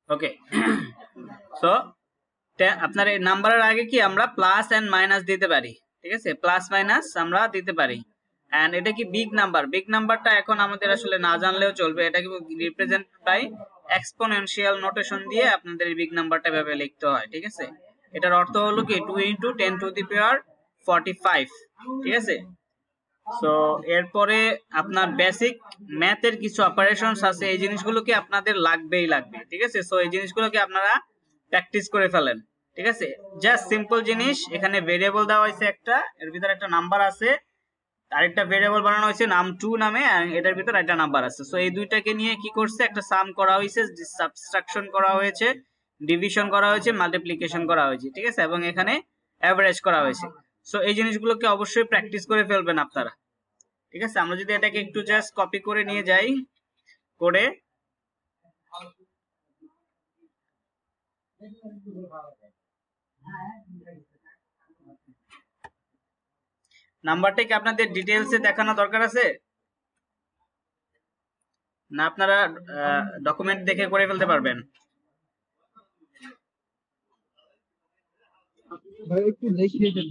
Okay so আপনার এই নাম্বারের আগে কি আমরা প্লাস এন্ড মাইনাস দিতে পারি, ঠিক আছে, প্লাস মাইনাস আমরা দিতে পারি। এন্ড এটা কি বিগ নাম্বার, বিগ নাম্বারটা এখন আমাদের আসলে না জানলেও চলবে, এটা কি রিপ্রেজেন্ট বাই এক্সপোনেনশিয়াল নোটেশন দিয়ে আপনাদের এই বিগ নাম্বারটা ভাবে লিখতে হয়, ঠিক আছে। এটার অর্থ হলো কি 2 × 10⁻45, ঠিক আছে। সো এরপরে আপনার বেসিক ম্যাথের কিছু অপারেশনস আছে, এই জিনিসগুলো কি আপনাদের লাগবেই লাগবে, ঠিক আছে। সো এই জিনিসগুলোকে আপনারা প্র্যাকটিস করে ফেলেন, ঠিক আছে। জাস্ট সিম্পল জিনিস, এখানে ভেরিয়েবল দেওয়া হয়েছে একটা, এর ভিতরে একটা নাম্বার আছে, আরেকটা ভেরিয়েবল বানানো হয়েছে নাম 2 নামে, আর এটার ভিতরে একটা নাম্বার আছে। সো এই দুইটাকে নিয়ে কি করছে, একটা সাম করা হয়েছে, সাবট্রাকশন করা হয়েছে, ডিভিশন করা হয়েছে, মাল্টিপ্লিকেশন করা হয়েছে, ঠিক আছে, এবং এখানে এভারেজ করা হয়েছে। সো এই জিনিসগুলোকে অবশ্যই প্র্যাকটিস করে ফেলবেন আপনারা, ঠিক আছে। আমরা যদি এটাকে একটু জাস্ট কপি করে নিয়ে যাই কোডে, নাম্বারটা কি আপনাদের ডিটেইলসে দেখানো দরকার আছে না আপনারা ডকুমেন্ট দেখে করে ফেলতে পারবেন? ভাই একটু দেখিয়ে দেন,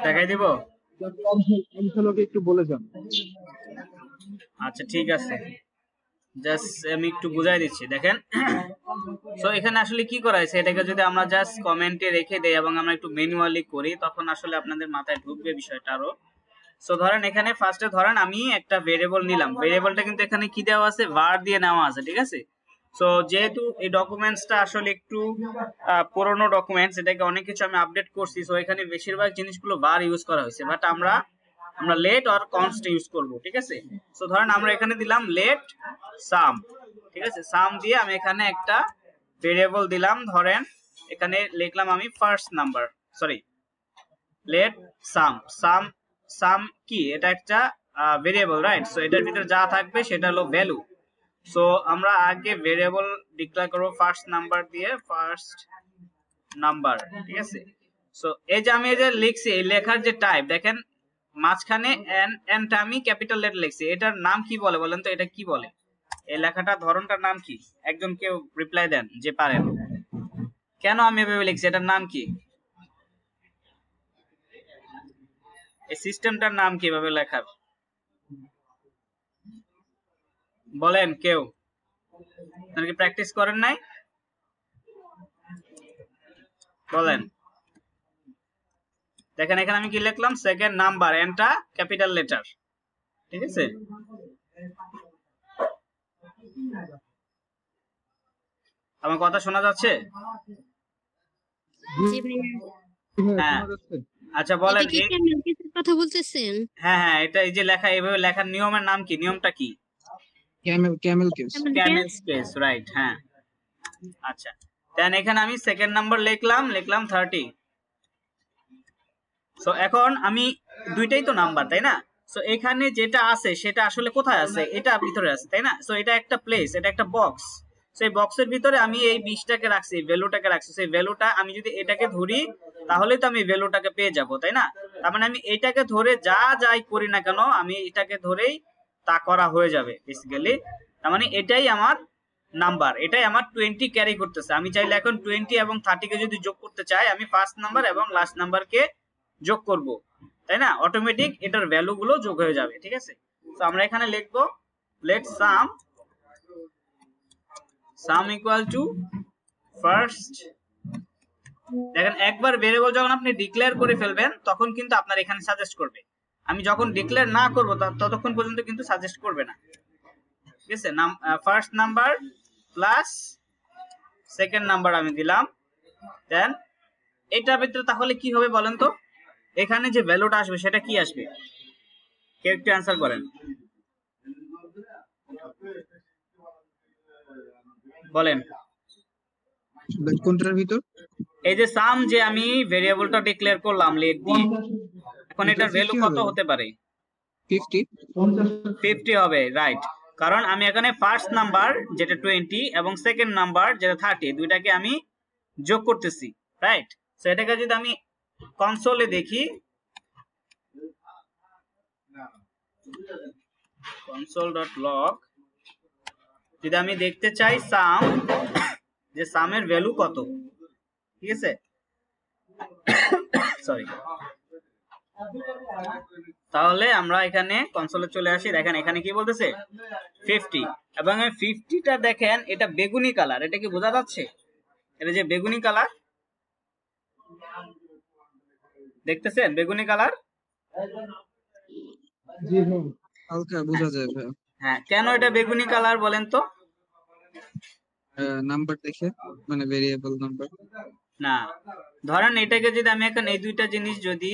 দেখাই দিব? অংশগুলোকে একটু বলে যান। আচ্ছা ঠিক আছে, জাস্ট আমি একটু বুঝাই দিচ্ছি, দেখেন। সো এখানে আসলে কি করা হয়েছে, এটাকে যদি আমরা জাস্ট কমেন্টে রেখে দেই এবং আমরা একটু ম্যানুয়ালি করি, তখন আসলে আপনাদের মাথায় ঢুকবে বিষয়টা আরো। সো ধরেন এখানে ফার্স্টে ধরেন আমি একটা ভেরিয়েবল নিলাম, ভেরিয়েবলটা কিন্তু এখানে কি দেওয়া আছে, var দিয়ে নেওয়া আছে, ঠিক আছে। সো যেহেতু এই ডকুমেন্টসটা আসলে একটু পুরনো ডকুমেন্টস, এটাকে অনেক কিছু আমি আপডেট করছি, সো এখানে বেশিরভাগ জিনিসগুলো var ইউজ করা হয়েছে, বাট আমরা লেট অর কনস্ট ইউজ করব, ঠিক আছে। সো ধরেন আমরা এখানে দিলাম লেট সাম, ঠিক আছে, সাম দিয়ে আমি এখানে একটা ভেরিয়েবল দিলাম, ধরেন এখানে লিখলাম আমি ফার্স্ট নাম্বার, সরি লেট সাম, সাম সাম কি, এটা একটা ভেরিয়েবল, রাইট। সো এটার ভিতরে যা থাকবে সেটা হলো ভ্যালু। সো আমরা আগে ভেরিয়েবল ডিক্লেয়ার করব ফার্স্ট নাম্বার দিয়ে, ফার্স্ট নাম্বার, ঠিক আছে। সো এই যে আমি এই যে লিখছি, এই লেখার যে টাইপ দেখেন মাঝখানে এনটা আমি ক্যাপিটাল লেটার লিখছি, এটার নাম কি বলে বলেন তো, এটা কি বলে, এই লেখাটার ধরনটার নাম কি? একজন কেউ রিপ্লাই দেন যে পারেন, কেন আমি এভাবে লিখছি, এটার নাম কি, এই সিস্টেমটার নাম কিভাবে লেখার বলেন কেউ, আপনারা কি প্র্যাকটিস করেন নাই? বলেন। দেখেন এখানে আমি কি লিখলাম, সেকেন্ড নাম্বার, এনটা ক্যাপিটাল লেটার, ঠিক আছে। আমার কথা শোনা যাচ্ছে? হ্যাঁ আচ্ছা বলেন কি, কথা বলতেছেন? হ্যাঁ হ্যাঁ, এটা এই যে লেখা, এইভাবে লেখার নিয়মের নাম কি, নিয়মটা কি? Camel case, Camel case, right, হ্যাঁ। আচ্ছা দেন এখানে আমি সেকেন্ড নাম্বার লিখলাম 30। সো এখন আমি দুইটাই তো নাম্বার, তাই না। সো এখানে যেটা আছে সেটা আসলে কোথায় আছে, এটা ভিতরে আছে, তাই না। সো এটা একটা প্লেস, এটা একটা বক্স, সেই বক্সের ভিতরে আমি এই 20টাকে রাখছি, ভ্যালুটাকে রাখছি, সেই ভ্যালুটা আমি যদি এটাকে ধরি তাহলে তো আমি ভ্যালুটাকে পেয়ে যাব, তাই না। তার মানে আমি এটাকে ধরে যা যাই করি না কেন, আমি এটাকে ধরেই তা করা হয়ে যাবে বেসিক্যালি। তার মানে এটাই আমার নাম্বার, এটাই আমার 20 ক্যারি করতেছে। আমি চাইলে এখন 20 এবং 30 কে যদি যোগ করতে চাই, আমি ফার্স্ট নাম্বার এবং লাস্ট নাম্বারকে যোগ করব, তাই না, অটোমেটিক এটার ভ্যালু গুলো যোগ হয়ে যাবে, ঠিক আছে। তো আমরা এখানে লিখবো let sum equal to first. দেখেন একবার ভেরিয়েবল যখন আপনি ডিক্লেয়ার করে ফেলবেন তখন কিন্তু আপনার এখানে সাজেস্ট করবে, আমি যখন ডিক্লেয়ার না করব ততক্ষণ পর্যন্ত কিন্তু সাজেস্ট করবে না, ঠিক আছে। First number plus second number আমি দিলাম, দেন এটার ভিতরে তাহলে কি হবে বলেন তো, এখানে যে ভ্যালুটা আসবে সেটা কি আসবে, কেউ একটু অ্যান্সার করেন, বলেন। কোনটার ভিতর? এই যে সাম, যে আমি ভেরিয়েবলটা ডিক্লেয়ার করলাম লেট দিয়ে, এখন এটার ভ্যালু কত হতে পারে? 50 হবে, রাইট। কারণ আমি এখানে ফার্স্ট নাম্বার যেটা 20 এবং সেকেন্ড নাম্বার যেটা 30 দুইটাকে আমি যোগ করতেছি, রাইট। সো এটাকে যদি আমি কনসোলে দেখি, console.log যদি আমি দেখতে চাই সাম, যে সামের ভ্যালু কত, ঠিক আছে, সরি, তাহলে আমরা এখানে কনসোলে চলে আসি। দেখেন এখানে কি বলতেছে 50, এবং এই 50টা দেখেন এটা বেগুনি কালার, এটা কি বোঝা যাচ্ছে? এটা যে বেগুনি কালার দেখতেছেন, বেগুনি কালার। জি হ্যাঁ, হালকা বোঝা যায় ভাই। হ্যাঁ, কেন এটা বেগুনি কালার বলেন তো? নাম্বার দেখে, মানে ভেরিয়েবল নাম্বার। না, ধরেন এটাকে যদি আমি এখন এই দুইটা জিনিস যদি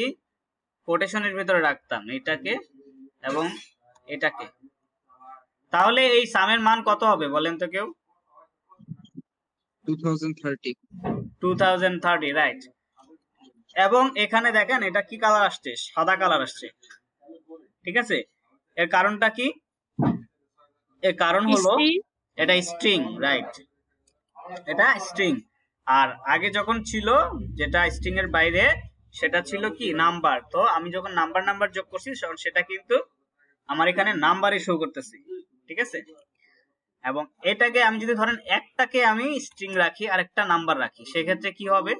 কোটেশনের ভিতরে রাখতাম, এটাকে এবং এটাকে, তাহলে এই সামের মান কত হবে বলেন তো কেউ? 2030। 2030, রাইট। এবং এখানে দেখেন এটা কি কালার আসছে, সাদা কালার আসছে, ঠিক আছে। এর কারণটা কি? এর কারণ হলো এটা স্ট্রিং, রাইট, এটা স্ট্রিং। আর আগে যখন ছিল যেটা স্ট্রিং এর বাইরে, সেটা ছিল কি নাম্বার। তো আমি যখন নাম্বার যোগ করছি সেটা কিন্তু আমার এখানে নাম্বারই শো করতেছে, ঠিক আছে। এবং এটাকে আমি যদি ধরেন একটাকে আমি স্ট্রিং রাখি আর একটা নাম্বার রাখি, সেক্ষেত্রে কি হবে?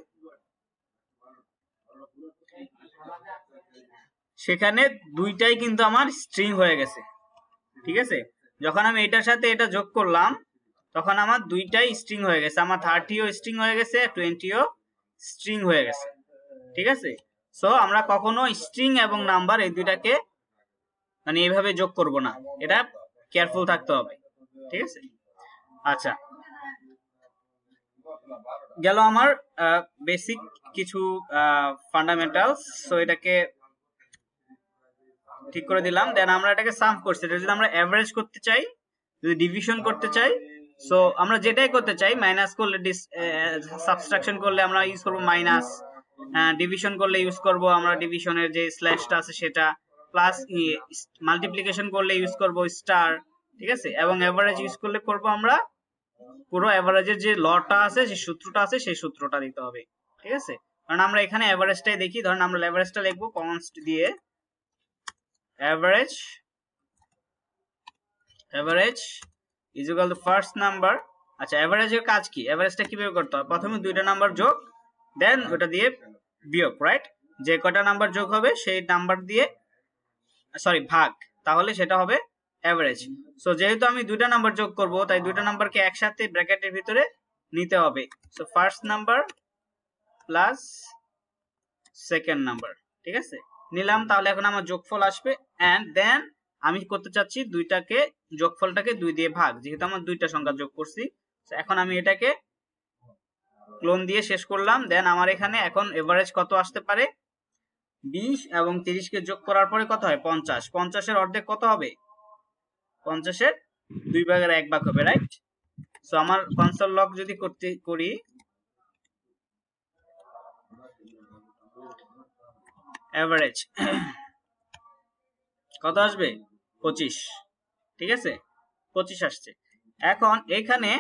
সেখানে দুইটাই কিন্তু আমার স্ট্রিং হয়ে গেছে, ঠিক আছে। যখন আমি এটার সাথে এটা যোগ করলাম তখন আমার দুইটাই স্ট্রিং হয়ে গেছে, আমার 30ও স্ট্রিং হয়ে গেছে, 20ও স্ট্রিং হয়ে গেছে, ঠিক আছে। সো আমরা কখনো স্ট্রিং এবং নাম্বার এই দুইটাকে মানে এইভাবে যোগ করব না, এটা কেয়ারফুল থাকতে হবে, ঠিক আছে। আচ্ছা, গেল আমার বেসিক কিছু ফান্ডামেন্টালস। সো এটাকে ঠিক করে দিলাম। দেন আমরা এটাকে সাম করছি। এটা যদি আমরা এভারেজ করতে চাই, যদি ডিভিশন করতে চাই, সো আমরা যেটাই করতে চাই, মাইনাস করলে সাবট্রাকশন করলে আমরা ইউজ করব মাইনাস, ডিভিশন করলে ইউজ করব আমরা ডিভিশনের যে স্ল্যাশটা আছে সেটা, প্লাস মাল্টিপ্লিকেশন করলে ইউজ করব স্টার, ঠিক আছে। এবং এভারেজ ইউজ করলে করব আমরা পুরো এভারেজের যে লটা আছে, যে সূত্রটা আছে, সেই সূত্রটা দিতে হবে, ঠিক আছে। কারণ আমরা এখানে এভারেজটাই দেখি, ধরুন আমরা এভারেজটা লিখবো কনস্ট দিয়ে, average is equal to first number। আচ্ছা, এভারেজের কাজ কি? এভারেজটা কিভাবে করতে হয়? প্রথমে দুইটা নাম্বার যোগ, দেন ওটা দিয়ে বিয়োগ, রাইট। যে কয়টা নাম্বার যোগ হবে সেই নাম্বার দিয়ে ভাগ, তাহলে সেটা হবে এভারেজ। সো যেহেতু আমি দুইটা নাম্বার যোগ করব, তাই দুইটা নাম্বারকে একসাথে ব্র্যাকেটের ভিতরে নিতে হবে। So first number plus second number, ঠিক আছে, নিলাম। তাহলে এখন আমার যোগফল আসবে, এন্ড দেন আমি করতে চাচ্ছি দুইটাকে যোগফলটাকে 2 দিয়ে ভাগ, যেহেতু আমার দুইটা সংখ্যা যোগ করছি। এখন আমি এটাকে ক্লোন দিয়ে শেষ করলাম। দেন আমার এখানে এখন এভারেজ কত আসতে পারে? 20 এবং 30 কে যোগ করার পরে কত হয়? 50। 50 এর অর্ধেক কত হবে? 50 এর 2 ভাগের 1 ভাগ হবে, রাইট। সো আমার কনসোল লগ যদি করি, এভারেজ কত আসবে? 25, ঠিক আছে, 25 আসছে। এখন এখানে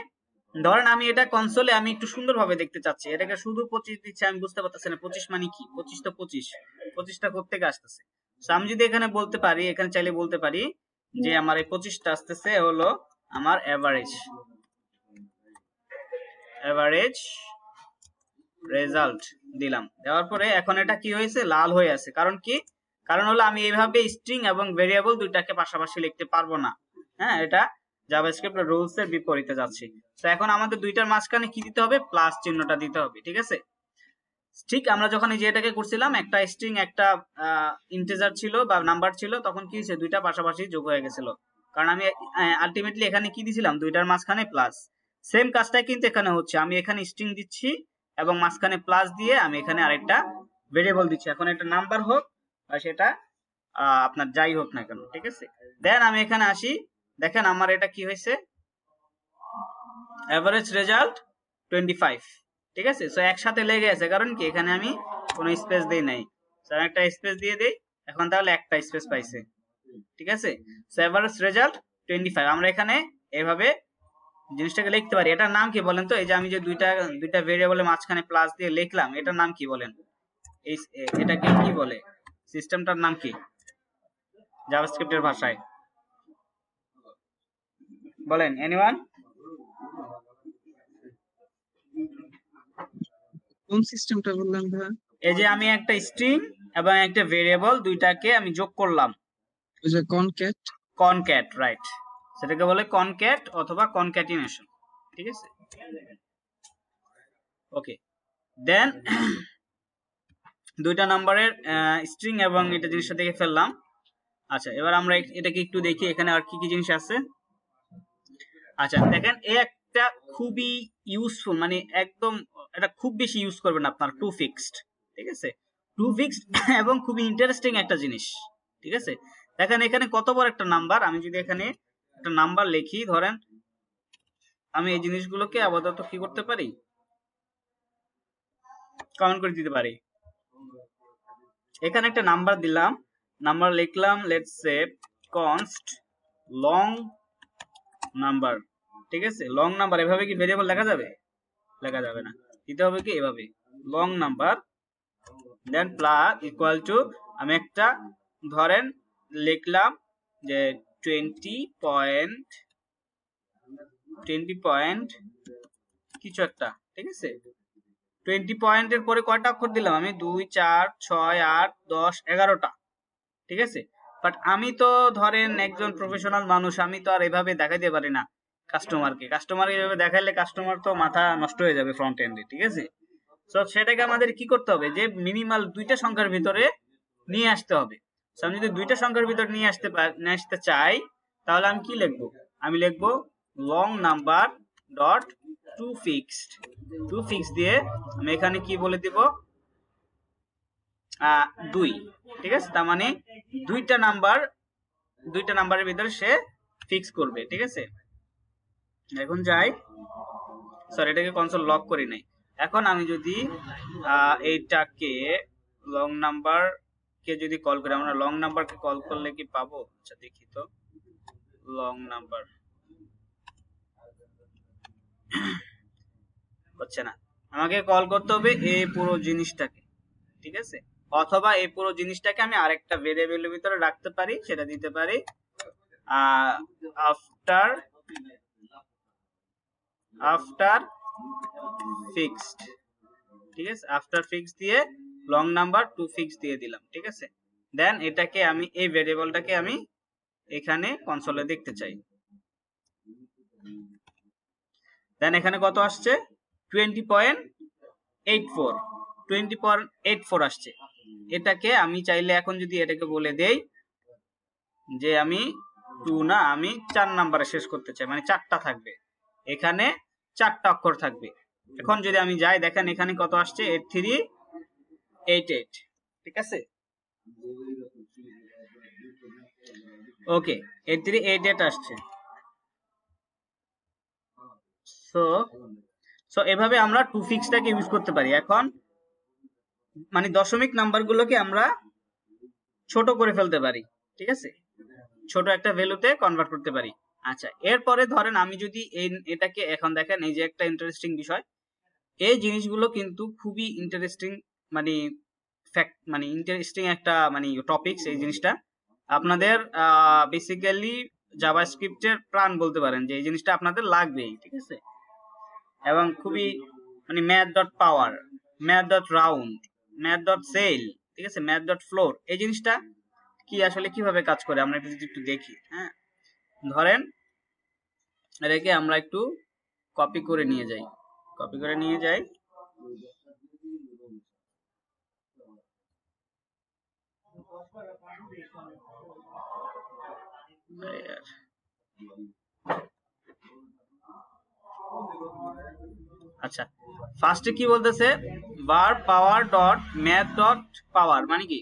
ধরেন আমি এটা কনসোলে আমি একটু সুন্দরভাবে দেখতে চাচ্ছি, এটাকে শুধু 25 দিচ্ছে, আমি বুঝতে পারতেছি না 25 মানে কি। 25 তো 25টা কোত্থেকে আসতেছে? সো আমি যদি এখানে বলতে পারি, এখানে চাইলে বলতে পারি যে আমার এই 25টা আসতেছে হলো আমার এভারেজ রেজাল্ট দিলাম। দেওয়ার পরে এখন এটা কি হয়েছে? লাল হয়ে আছে। কারণ কি? কারণ হলো আমি এইভাবে স্ট্রিং এবং ভেরিয়েবল দুইটাকে পাশাপাশি লিখতে পারবো না। হ্যাঁ, এটা জাভাস্ক্রিপ্ট রুলস এর বিপরীতে যাচ্ছে। তো এখন আমাদের দুইটার মাঝখানে কি দিতে হবে? প্লাস চিহ্নটা দিতে হবে, ঠিক আছে। ঠিক আমরা যখন এই যে এটাকে করছিলাম, একটা স্ট্রিং একটা ইন্টিজার ছিল বা নাম্বার ছিল, তখন কি হয়েছে? দুইটা পাশাপাশি যোগ হয়ে গেছিল। কারণ আমি আলটিমেটলি এখানে কি দিছিলাম? দুইটার মাঝখানে প্লাস। সেম কাজটাই কিন্তু এখানে হচ্ছে, আমি এখানে স্ট্রিং দিচ্ছি এবং মাঝখানে প্লাস দিয়ে আমি এখানে আরেকটা ভেরিয়েবল দিচ্ছি। এখন এটা নাম্বার হোক বা সেটা আপনার যাই হোক না কেন, ঠিক আছে। দেন আমি এখানে আসি, দেখেন আমার এটা কি হয়েছে? এভারেজ রেজাল্ট 25, ঠিক আছে। সো একসাথে লেগে আছে, কারণ কি এখানে আমি কোনো স্পেস দেই নাই। সো আমি একটা স্পেস দিয়ে দেই, এখন তাহলে একটা স্পেস পাইছে, ঠিক আছে। So average result 25। আমরা এখানে এভাবে জিনিসটাকে লিখতে পারি। এটার নাম কি বলেন তো? এই যে আমি যে দুইটা ভেরিয়েবলের মাঝখানে প্লাস দিয়ে লিখলাম, এটার নাম কি বলেন? এটাকে কি বলে? সিস্টেমটার নাম কি জাভাস্ক্রিপ্টের ভাষায়? বলেন, এনিওয়ান? কোন সিস্টেমটা বললেন ভাইয়া? এই যে আমি একটা স্ট্রিং এবং একটা ভেরিয়েবল দুইটাকে আমি যোগ করলাম, ওই যে কনক্যাট। কনক্যাট, রাইট, সেটাকে বলে কনক্যাট অথবা কনক্যাটিনেশন, ঠিক আছে। ওকে, দেন দুইটা নাম্বারের স্ট্রিং এবং এটা জিনিসটা দেখে ফেললাম। আচ্ছা, এবার আমরা এটাকে একটু দেখি এখানে আর কি কি জিনিস আছে। আচ্ছা দেখেন, এই একটা খুবই ইউজফুল, মানে একদম এটা খুব বেশি ইউজ করবেন আপনার, টু ফিক্সড, ঠিক আছে, টু ফিক্সড এবং খুবই ইন্টারেস্টিং একটা জিনিস, ঠিক আছে। দেখেন এখানে কত বড় একটা নাম্বার, আমি যদি এখানে একটা নাম্বার লিখি, ধরেন আমি এই জিনিসগুলোকে আপাতত কি করতে পারি, কমেন্ট করে দিতে পারি। এখানে একটা নাম্বার দিলাম, নাম্বার লিখলাম, let's say const long number, ঠিক আছে। লং নাম্বার এভাবে কি ভেরিয়েবল লেখা যাবে? লেখা যাবে না, দিতে হবে কি এভাবে, long number, then plus equal to, আমি একটা ধরেন লিখলাম যে 20 পয়েন্ট কিছু একটা, ঠিক আছে। 20 পয়েন্টের পরে কয়টা অক্ষর দিলাম আমি, 2 4 6 8 10 11টা, ঠিক আছে। বাট আমি তো ধরেন একজন প্রফেশনাল মানুষ, আমি তো আর এভাবে দেখাইতে পারি না কাস্টমারকে এভাবে দেখাইলে কাস্টমার তো মাথা নষ্ট হয়ে যাবে ফ্রন্ট এন্ডে, ঠিক আছে। সো সেটাকে আমাদের কি করতে হবে, যে মিনিমাল দুইটা সংখ্যার ভিতরে নিয়ে আসতে হবে। সো আমি যদি দুইটা সংখ্যার ভিতরে নিয়ে আসতে চাই, তাহলে আমি কি লিখবো, আমি লিখবো long number dot to fixed দিয়ে আমি এখানে কি বলে দিব, 2, ঠিক আছে। তার মানে দুইটা নাম্বারের ভিতরে সে ফিক্স করবে, ঠিক আছে। এখন যাই, সরি এটাকে কনসোল লক করি নাই। এখন আমি যদি এইটাকে লং নাম্বার কে যদি কল করি, আমরা লং নাম্বারকে কল করলে কি পাবো? আচ্ছা দেখি তো, লং নাম্বার হচ্ছে না, আমাকে কল করতে হবে এই পুরো জিনিসটাকে, ঠিক আছে। অথবা এই পুরো জিনিসটাকে আমি আরেকটা ভেরিয়েবলের ভিতরে রাখতে পারি, সেটা দিতে পারি আফটার ফিক্সড, ঠিক আছে। আফটার ফিক্স দিয়ে লং নাম্বার টু ফিক্স দিয়ে দিলাম, ঠিক আছে। দেন এটাকে আমি, এই ভেরিয়েবলটাকে আমি এখানে কনসোলে দেখতে চাই। দেন এখানে কত আসছে, 20.84 আসছে। এটাকে আমি চাইলে এখন যদি এটাকে বলে দেই যে আমি 2 না, আমি 4 নাম্বারে শেষ করতে চাই, মানে 4টা থাকবে, এখানে 4টা অক্ষর থাকবে। এখন যদি আমি যাই, দেখেন এখানে কত আসছে, 8388, ঠিক আছে। ওকে, 8388 আসছে। সো এভাবে আমরা টু ফিক্সটাকে ইউজ করতে পারি। এখন মানে দশমিক নাম্বারগুলোকে আমরা ছোট করে ফেলতে পারি, ঠিক আছে, ছোট একটা ভ্যালুতে কনভার্ট করতে পারি। আচ্ছা, এরপরে ধরেন আমি যদি এটাকে, এখন দেখেন এই যে একটা ইন্টারেস্টিং বিষয়, এই জিনিসগুলো কিন্তু খুবই ইন্টারেস্টিং, মানে ফ্যাক্ট, মানে ইন্টারেস্টিং একটা মানে টপিকস। এই জিনিসটা আপনাদের বেসিক্যালি জাভাস্ক্রিপ্টের প্রাণ বলতে পারেন, যে এই জিনিসটা আপনাদের লাগবেই, ঠিক আছে। এবং খুবই মানে math dot power, math dot round, math dot ceil, ঠিক আছে, ম্যাথ ডট ফ্লোর, এই জিনিসটা কি আসলে কিভাবে কাজ করে আমরা যদি একটু দেখি। হ্যাঁ, ধরেন এটাকে আমরা একটু কপি করে নিয়ে যাই, আচ্ছা ফার্স্টে কি বলতেছে, var power dot math dot power, মানে কি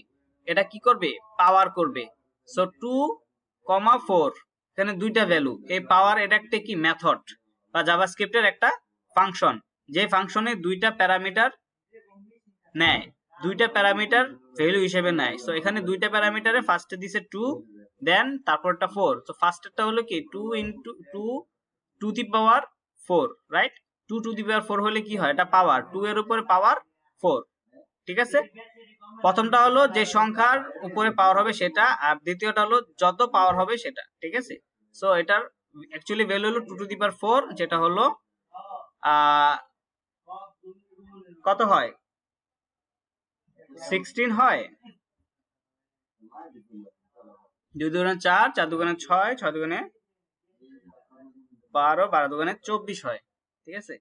এটা কি করবে, পাওয়ার করবে। সো 2,4 এখানে দুইটা ভ্যালু, এই পাওয়ার এটা একটা কি মেথড বা জাভাস্ক্রিপ্টের একটা ফাংশন, যে ফাংশনে দুইটা প্যারামিটার নেয়, দুইটা প্যারামিটার ভ্যালু হিসেবে নেয়। সো এখানে দুইটা প্যারামিটারে ফার্স্টে দিছে 2, দেন তারপরটা 4। সো ফার্স্টেরটা হলো কি 2 into 2 to the power 4, right. 2 to the power 4 হলে কি হয়, এটা পাওয়ার 2 এর উপরে পাওয়ার 4, ঠিক আছে। প্রথমটা হলো যে সংখ্যার উপরে পাওয়ার হবে সেটা, আর দ্বিতীয়টা হলো যত পাওয়ার হবে সেটা, ঠিক আছে। সো এটার অ্যাকচুয়ালি ভ্যালু হলো 2 টু দি পাওয়ার 4, যেটা হলো কত হয়? 16 হয়। 2 দুগুণে 4, 4 দুগুণে 6, 6 দুগুণে 12, 12 দুগুণে 24 হয়। ঠিক আছে,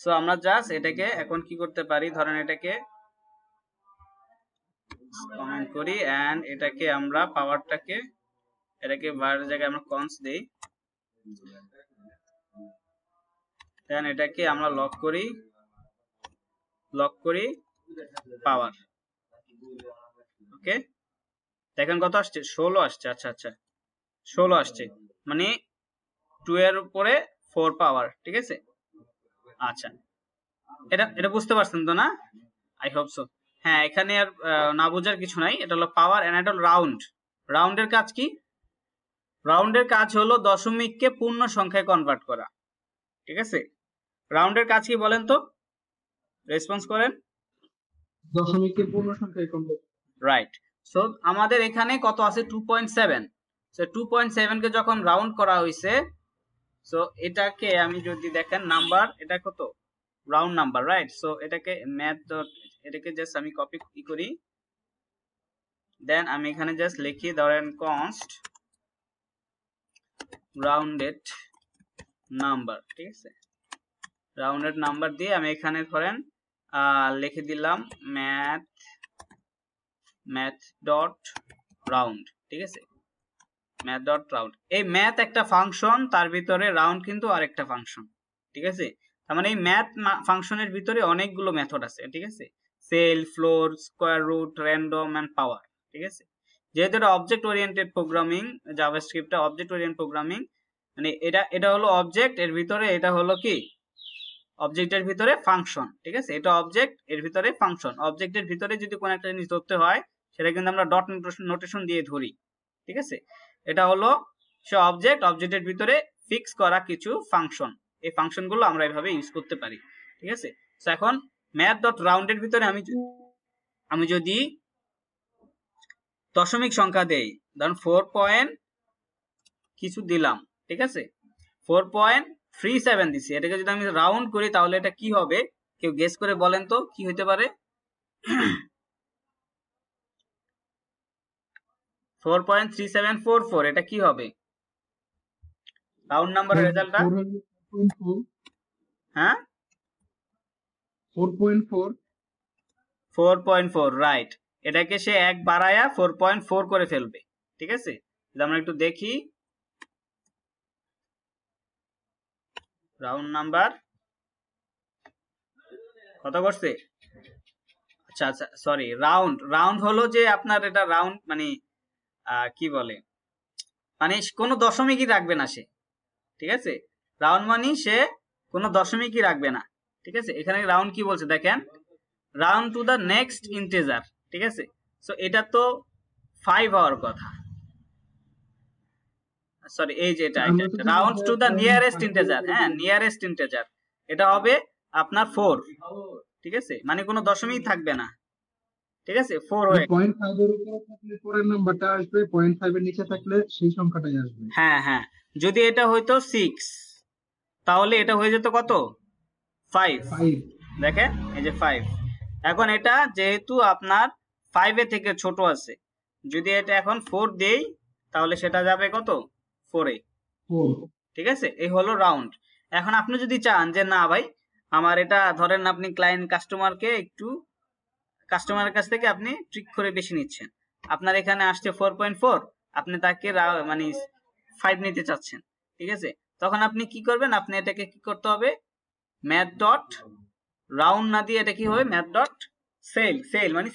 সো আমরা জাস্ট এটাকে এখন কি করতে পারি, ধরেন এটাকে কমেন্ট করি এন্ড এটাকে আমরা পাওয়ারটাকে এটাকে ভারের জায়গায় আমরা কনস দেই, দেন এটাকে আমরা লক করি পাওয়ার। ওকে, দেখেন কত আসছে, 16 আসছে। আচ্ছা আচ্ছা 16 আসছে, মানে 2 এর উপরে 4 পাওয়ার। ঠিক আছে, আচ্ছা এটা বুঝতে পারছেন তো না? I hope so. হ্যাঁ, এখানে আর না বোঝার কিছু নাই, এটা হলো পাওয়ার এন্ড এটা হলো রাউন্ড। রাউন্ডের কাজ কি? রাউন্ডের কাজ হলো দশমিককে পূর্ণ সংখ্যায় কনভার্ট করা। ঠিক আছে, রাউন্ডের কাজ কি বলেন তো, রেসপন্স করেন। দশমিককে পূর্ণ সংখ্যায় কনভার্ট। রাইট, সো আমাদের এখানে কত আছে, 2.7। সো 2.7 কে যখন রাউন্ড করা হয়েছে, সো এটাকে আমি যদি দেখেন নাম্বার, এটা কত রাউন্ড নাম্বার, রাইট? সো এটাকে ম্যাথ ডট, এটাকে জাস্ট আমি কপি করি, দেন আমি এখানে জাস্ট লিখি ধরেন কনস্ট রাউন্ডেড নাম্বার। ঠিক আছে, রাউন্ডেড নাম্বার দিয়ে আমি এখানে ধরেন লিখে দিলাম ম্যাথ ডট রাউন্ড। ঠিক আছে, ম্যাথ ডট রাউন্ড। এই ম্যাথ একটা ফাংশন, তার ভিতরে রাউন্ড কিন্তু আরেকটা ফাংশন। ঠিক আছে, তার মানে এই ম্যাথ ফাংশনের ভিতরে অনেকগুলো মেথড আছে। ঠিক আছে, ceil, floor, square root, random and power. ঠিক আছে, যেহেতু এটা অবজেক্ট ওরিয়েন্টেড প্রোগ্রামিং, জাভাস্ক্রিপ্টটা অবজেক্ট ওরিয়েন্টেড প্রোগ্রামিং, মানে এটা হলো অবজেক্ট, এর ভিতরে এটা হলো কি অবজেক্টের ভিতরে ফাংশন। ঠিক আছে, এটা অবজেক্ট, এর ভিতরে ফাংশন। অবজেক্টের ভিতরে যদি কোনো একটা জিনিস ধরতে হয়, সেটা কিন্তু আমরা ডট নোটেশন দিয়ে ধরি। ঠিক আছে, এটা হলো সে অবজেক্ট, অবজেক্টের ভিতরে ফিক্স করা কিছু ফাংশন। এই ফাংশনগুলো আমরা এইভাবে ইউজ করতে পারি। ঠিক আছে, সো এখন ম্যাথ ডট রাউন্ডের ভিতরে আমি যদি দশমিক সংখ্যা দেই, ধরুন 4 পয়েন্ট কিছু দিলাম। ঠিক আছে, 4.37 দিছি, এটাকে যদি আমি রাউন্ড করি তাহলে এটা কি হবে, কেউ গেস করে বলেন তো কি হতে পারে? 4.3744, এটা কি হবে রাউন্ড নাম্বারের রেজাল্টটা? হ্যাঁ, 4.4, রাইট। এটাকে সে এক বাড়ায়া 4.4 করে ফেলবে। ঠিক আছে, আমরা একটু দেখি রাউন্ড নাম্বার কত করছে। আচ্ছা আচ্ছা সরি, রাউন্ড হলো যে আপনার এটা রাউন্ড মানে কি বলে, মানে কোনো দশমিকই রাখবে না সে। ঠিক আছে, রাউন্ড মানে সে কোনো দশমিকই রাখবে না। ঠিক আছে, এখানে রাউন্ড কি বলছে দেখেন, round to the next integer. ঠিক আছে, সো এটা তো 5 হওয়ার কথা, সরি এই যে এটা round to the nearest integer. হ্যাঁ, নিয়ারেস্ট ইন্টিজার, এটা হবে আপনার 4। ঠিক আছে, মানে কোনো দশমিক থাকবে না। ঠিক আছে, 4 হয়ে 0.5 এর উপরে থাকলে পরের নাম্বারটা আসবে, 0.5 এর নিচে থাকলে সেই সংখ্যাটাই আসবে। হ্যাঁ হ্যাঁ, যদি এটা হইতো 6 তাহলে এটা হয়ে যেত কত, 5। দেখেন এই যে 5। এখন এটা যেহেতু আপনার 5 এর থেকে ছোট আছে, যদি এটা এখন 4 দেই তাহলে সেটা যাবে কত, 4 এ। ঠিক আছে, এই হলো রাউন্ড। এখন আপনি যদি চান যে না ভাই আমার এটা, ধরেন আপনি ক্লায়েন্ট কাস্টমারের কাছ থেকে আপনি ট্রিক করে বেশি নিচ্ছেন, আপনার এখানে আসছে 4.4, আপনি তাকে মানে 5 নিতে চাচ্ছেন। ঠিক আছে, তখন আপনি কি করবেন, আপনি এটাকে কি করতে হবে, ম্যাথ ডট রাউন্ড না দিয়ে এটা কি হবে, ম্যাথ ডট সেল মানে